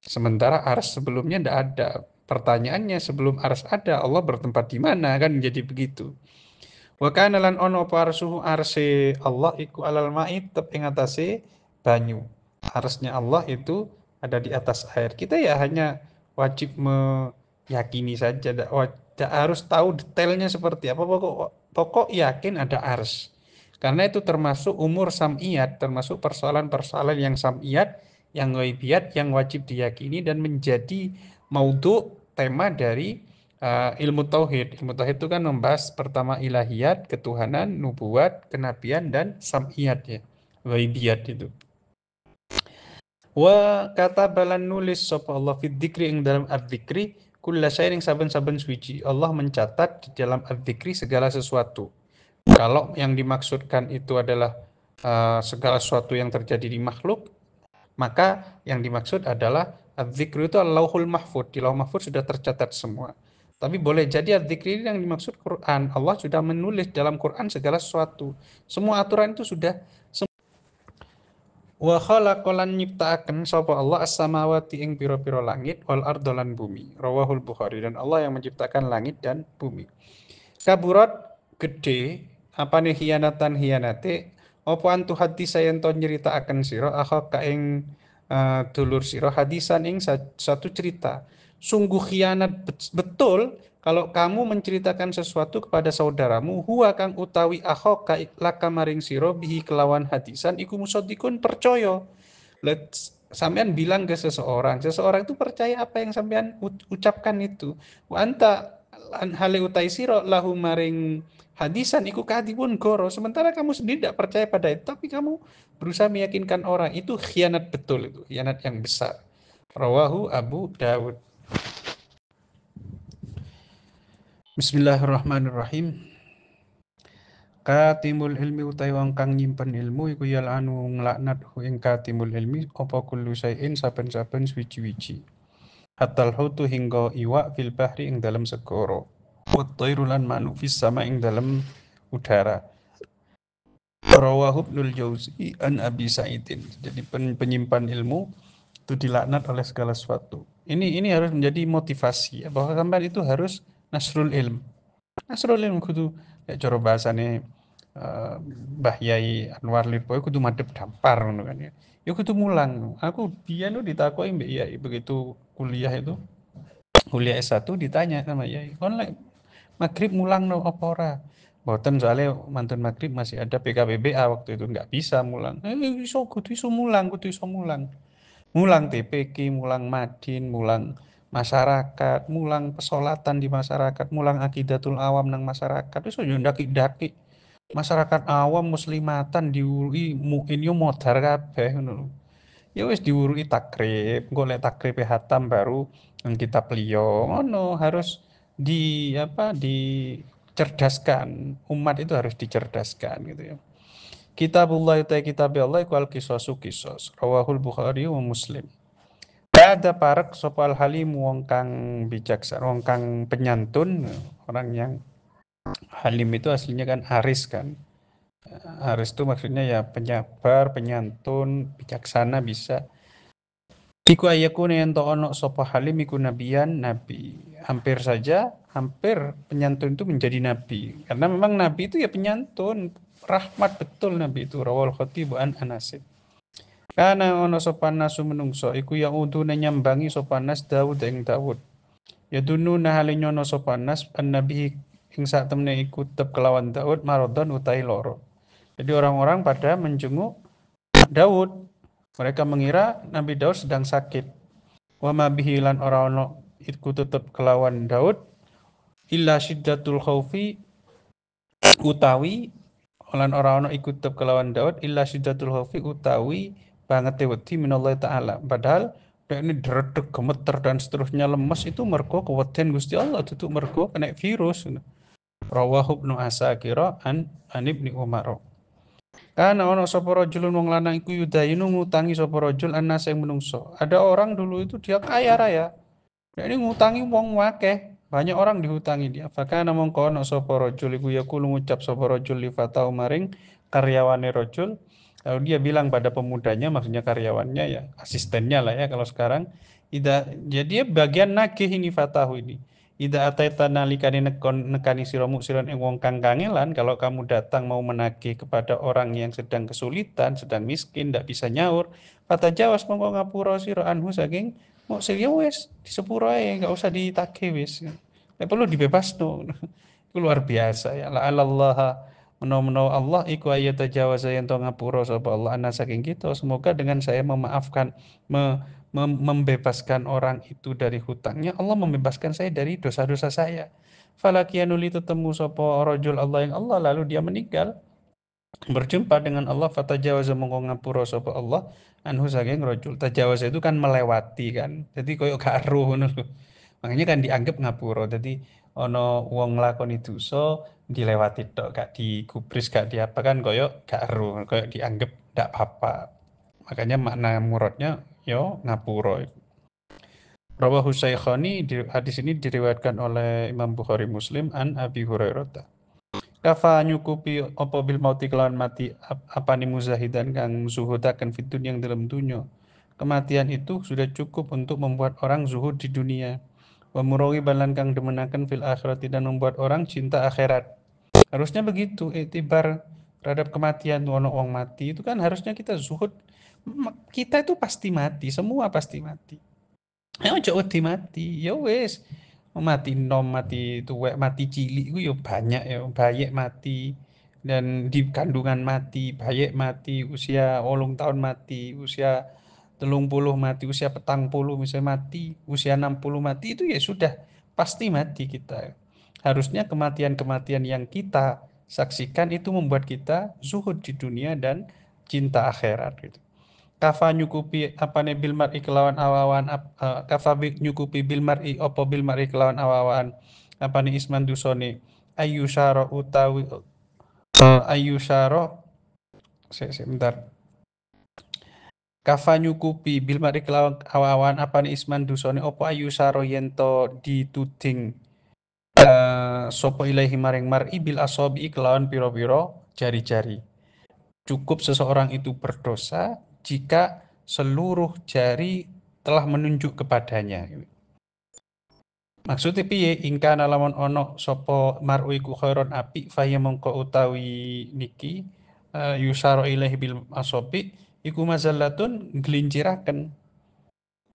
sementara arsy sebelumnya tidak ada pertanyaannya sebelum arsy ada Allah bertempat di mana kan jadi begitu Wa kana lan ono apa arsuhu arse Allah iku alal ma'i tetep ing atase banyu. Arsnya Allah itu ada di atas air. Kita ya hanya wajib meyakini saja, tidak harus tahu detailnya seperti apa. Pokok yakin ada ars. Karena itu termasuk umur sam'iyat, termasuk persoalan-persoalan yang sam'iyat, yang ghaibiyat, yang wajib diyakini dan menjadi maudhu, tema dari ilmu tauhid. Ilmu tauhid itu kan membahas pertama ilahiyat, ketuhanan, nubuat, kenabian dan sam'iyat ya. Ghaibiyat itu. Wa kata balan nulis sapa Allah fi dzikri ing dalam adzikri kulla syai'in saben-saben suci. Allah mencatat di dalam adzikri segala sesuatu. Kalau yang dimaksudkan itu adalah segala sesuatu yang terjadi di makhluk, maka yang dimaksud adalah adzikru itu Lauhul Mahfud. Di Lauhul Mahfud sudah tercatat semua. Tapi boleh jadi adzikri ini yang dimaksud Quran. Allah sudah menulis dalam Quran segala sesuatu. Semua aturan itu sudah. Wa khalaqalan nyiptaaken sapa Allah as-samawati ing pira-pira langit wal ardo lan bumi. Rawahul Bukhari. Dan Allah yang menciptakan langit dan bumi. Kaburat gede apane hianatan hianate apa antu hati sayen to nyritakaken sira akha ing dulur sira hadisan ing satu cerita. Sungguh khianat betul kalau kamu menceritakan sesuatu kepada saudaramu huwa kang utawi akha laka maring sira bihi kelawan hadisan iku musaddiqun percaya. Sampean bilang ke seseorang itu percaya apa yang sampean ucapkan itu. Wa anta hale utai sira lahu maring hadisan iku kadibun goro. Sementara kamu sendiri tidak percaya pada itu, tapi kamu berusaha meyakinkan orang. Itu khianat betul, itu khianat yang besar. Rawahu Abu Dawud. Bismillahirrahmanirrahim. Katimul ilmi utai wong kang nyimpen ilmu iku yal'anu nglaknat ing katimul ilmi apa kullu syai'in saben-saben suci-wici. Hatal hutu hingga iwak fil bahri ing dalam segoro. Wa tairu lan manuk fis sama ing dalam udara. Rawahu Ibnul Jauzi an Abi Sa'idin. Jadi penyimpan ilmu itu dilaknat oleh segala sesuatu. Ini harus menjadi motivasi bahwa sampean itu harus nasrul ilm. Nasrul ilm kudu kayak cara bahasane Mbah Yai Anwar Lirboy kudu madhep dampar ngono kan ya. Ya kudu mulang. Aku biyen ditakoki Mbak Yai begitu kuliah S1 ditanya sama Yai, "Kon lek magrib mulang no apa ora?" Boten, soalnya mantun magrib masih ada PKBBA waktu itu, nggak bisa mulang. Kudu iso mulang, Mulang TPQ, mulang Madin, mulang masyarakat, mulang pesolatan di masyarakat, mulang akidatul awam nang masyarakat. Iso yo ndaki-ndaki. Masyarakat awam muslimatan diurui muin yo modar kabeh ngono. Ya wis diurui takrib, golek takrib hatam baru kitab liya. Ngono harus dicerdaskan. Umat itu harus dicerdaskan gitu ya. Kitabullah itu kitab Allah iku al-qisasu qisas. Rawahul Bukhari wa Muslim. Ada parek sopal halim wong kang bijaksana, wong kang penyantun, orang yang halim itu aslinya kan haris kan. Haris itu maksudnya ya penyabar, penyantun, bijaksana bisa. Iku ayakune ento ono sapa halim iku nabiyan nabi. Hampir penyantun itu menjadi nabi. Karena memang nabi itu ya penyantun, rahmat betul nabi itu. Rawal Khatib an Anasid. Kana ono sopan nasu menungso iku yang udune nyambangi sopan nas Daud ing Daud. Ya dunu nahale nyono sopan nas nabi ing sak temne iku tep kelawan Daud marodon utai loro. Jadi orang-orang pada menjenguk Daud. Mereka mengira Nabi Daud sedang sakit. Wa ma bihi lan ora ono iku tetep kelawan Daud illa syiddatul khaufi utawi lan ora ono iku tetep kelawan Daud illa syiddatul khaufi utawi banget wedi minallah taala. Padahal ini dredeg gemeter dan seterusnya lemes itu mergo keweden Gusti Allah, itu mergo kena virus. Rawahu Ibnu Asakira an Ibni Umar. Kana ono sapa rajulun wong lanang iku yudayinu ngutangi sapa rajul annas yang menungso. Ada orang dulu itu dia kaya raya. Dia ini ngutangi wong akeh, banyak orang dihutangi dia. Fakana mongko ono sapa rajul iku yaqulu ngucap sapa rajul li fatau maring karyawane rajul. Lalu dia bilang pada pemudanya, maksudnya karyawannya ya, asistennya lah ya kalau sekarang. Jadi dia bagian nagih ini fatahu ini. Ida ataita nalikane nekani sira musiran ing wong kang kangelan, kalau kamu datang mau menagih kepada orang yang sedang kesulitan, sedang miskin, ndak bisa nyaur, fatajawas mongko ngapura sira anhu saking muksir ya wis disepuro ae, enggak usah ditagih wis. Nek perlu dibebasno. Itu luar biasa ya. La Allah menawa Allah iku ayat tajawaza yen to ngapura sapa Allah ana saking kita. Semoga dengan saya memaafkan membebaskan orang itu dari hutangnya, Allah membebaskan saya dari dosa-dosa saya. Falakianuli tetemu sapa rajul Allah yang Allah, lalu dia meninggal berjumpa dengan Allah, fatajawaza mongko ngapura sapa Allah anhu saking rajul. Tajawaza itu kan melewati kan. Jadi koyo gak eruh ngono lho. Makanya kan dianggap ngapura. Jadi ono wong nglakoni dosa dilewati tok, gak digubris, gak diapa kan koyo gak eruh, koyo dianggap ndak apa-apa. Makanya makna muradnya yo ngapura. Rawahu Syaikhani, hadis ini diriwayatkan oleh Imam Bukhari Muslim an Abi Hurairah. Kafa nyukupi apa bil mauti kelawan mati apane muzahidan kang zuhudaken fid dunya yang dalam dunia. Kematian itu sudah cukup untuk membuat orang zuhud di dunia. Wa murawi balan kang demenaken fil akhirat dan membuat orang cinta akhirat. Harusnya begitu iktibar terhadap kematian. Ono wong mati itu kan harusnya kita zuhud. Kita itu pasti mati, semua pasti mati. Ojo wedi mati, ya wis. Mati enom, mati tuwek, mati cilik iku ya banyak ya, bayek mati dan di kandungan mati, bayek mati, usia 8 tahun mati, usia 30 mati, usia 40 misalnya mati, usia 60 mati, itu ya sudah pasti mati kita. Harusnya kematian-kematian yang kita saksikan itu membuat kita zuhud di dunia dan cinta akhirat gitu. Kafa nyukupi apane bil mar'i kelawan awawan kafa nyukupi bil mar'i apa bil mar'i kelawan awawan apane isman dusone ayu syara utawi ayu syara sebentar. Kafa nyukupi bil mar'i kelawan awawan apane isman dusone apa ayu syara yento dituding sapa ilahi maring mar'i bil asabi kelawan piro-piro jari-jari. Cukup seseorang itu berdosa jika seluruh jari telah menunjuk kepadanya. Maksudnya piye ingkana lamun ono sapa mar'u iku khairon api faya mongko utawi niki yusaro ilahi bil asobi iku mazallatun ngelinciraken.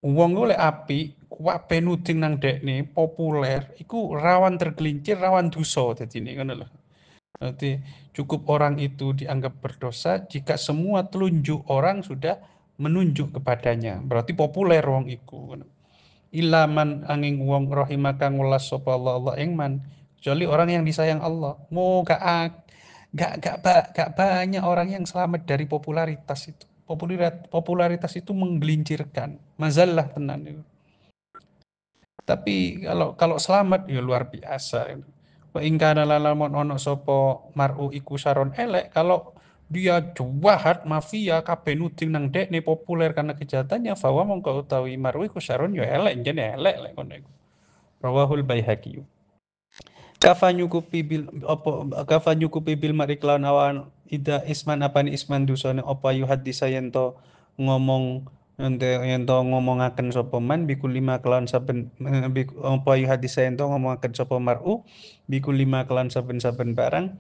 Wong ku lek apik kuwabe nuding nang dekne populer iku rawan tergelincir, rawan dosa dadine ngono lho. Berarti cukup orang itu dianggap berdosa jika semua telunjuk orang sudah menunjuk kepadanya. Berarti populer wong iku. Ilaman angin wong rahimaka ngulas sapa Allah Allah ing man. Kecuali orang yang disayang Allah. Mau gak banyak orang yang selamat dari popularitas itu. Popularitas itu menggelincirkan. Mazallah tenan itu. Tapi kalau selamat ya luar biasa. Wa in kana lamun ono sapa mar'u iku saron elek, kalau dia jahat mafia kabeh nuding nang dekne populer karena kejahatannya, fawa mongko utawi mar'u iku saron ya elek, jane elek lek ngono iku. Rawahul Baihaqi. Kafa nyukupi bil mar'i kelawan awan ida isman apani isman dusane apa yuhadisa yento ngomong ento ngomongaken sapa man bikul lima kelawan saben apa yuhadisa yento ngomongaken sapa mar'u bikul lima kelawan saben-saben barang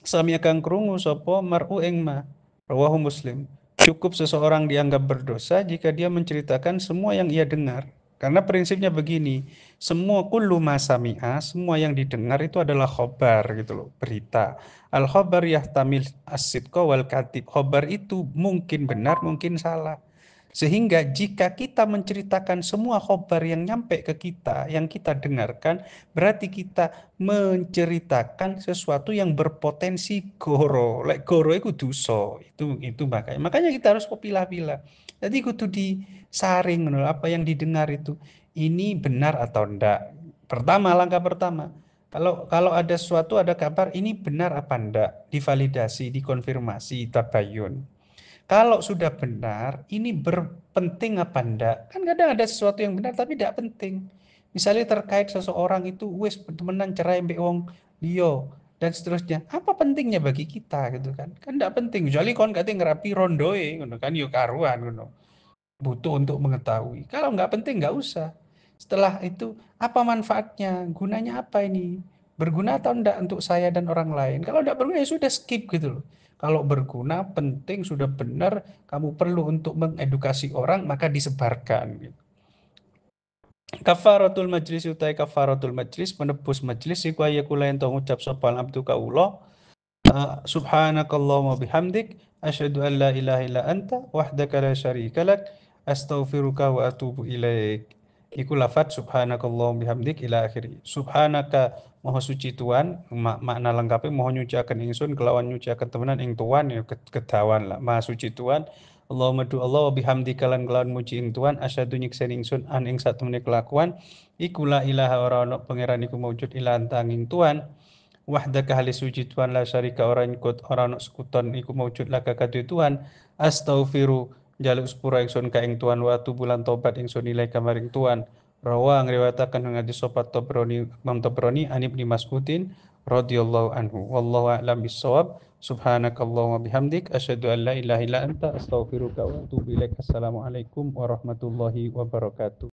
sami kang krungu sapa mar'u ing ma. Rawahu Muslim. Cukup seseorang dianggap berdosa jika dia menceritakan semua yang ia dengar. Karena prinsipnya begini, semua kullu ma sami'a, semua yang didengar itu adalah khobar gitu loh, berita. Al khobar yahtamil as-sidqa wal kadhib. Khobar itu mungkin benar, mungkin salah. Sehingga jika kita menceritakan semua khobar yang nyampe ke kita, yang kita dengarkan, berarti kita menceritakan sesuatu yang berpotensi goro. Lek goro itu dosa. Itu makanya. Makanya kita harus pilah-pilah. Jadi kudu disaring apa yang didengar itu. Ini benar atau enggak. Pertama, langkah pertama. Kalau ada sesuatu, ada kabar, ini benar apa enggak? Divalidasi, dikonfirmasi, tabayun. Kalau sudah benar, ini berpenting apa enggak? Kan kadang ada sesuatu yang benar tapi tidak penting. Misalnya terkait seseorang itu wis temenan cerai mbek wong liya dan seterusnya. Apa pentingnya bagi kita gitu kan? Kan enggak penting. Kecuali kon kate ngerapi rondoe ngono kan yo karuan ngono. Butuh untuk mengetahui. Kalau enggak penting enggak usah. Setelah itu, apa manfaatnya? Gunanya apa ini? Berguna atau enggak untuk saya dan orang lain? Kalau enggak berguna ya sudah skip gitu loh. Kalau berguna, penting, sudah benar, kamu perlu untuk mengedukasi orang, maka disebarkan. Gitu. Kafaratul majlis utai kafaratul majlis menebus majlis iku ayakula ento ngucap sapa abdu kaula subhanakallahumma bihamdik asyhadu an la ilaha illa anta wahdaka la syarika lak astaghfiruka wa atubu ilaik. Iku lafat subhanakallahumma bihamdik ila akhiri. Subhanaka maha suci Tuhan, makna lengkapnya maha nyuciaken ingsun kelawan nyuciaken temenan ing Tuhan ya kedawan lah. Maha suci Tuhan. Allahumma du Allah wa bihamdika lan kelawan muji ing Tuhan asyhadu nyiksen ingsun an ing satemene kelakuan iku la ilaha ora ana pangeran iku maujud ila antanging Tuhan wahdaka halis suci Tuhan la syarika orang ikut orang nak sekuton iku maujud laka kadue Tuhan astaghfiru jaluk sepura ingsun ka ing Tuhan wa bulan tobat ingsun nilai kamaring Tuhan rawa ngriwayataken hadis sopat Tobroni Imam Tobroni an Ibnu Mas'udin radhiyallahu anhu wallahu a'lam bissawab subhanakallahumma bihamdik asyhadu an la ilaha illa anta astaghfiruka wa atubu ilaik assalamualaikum warahmatullahi wabarakatuh.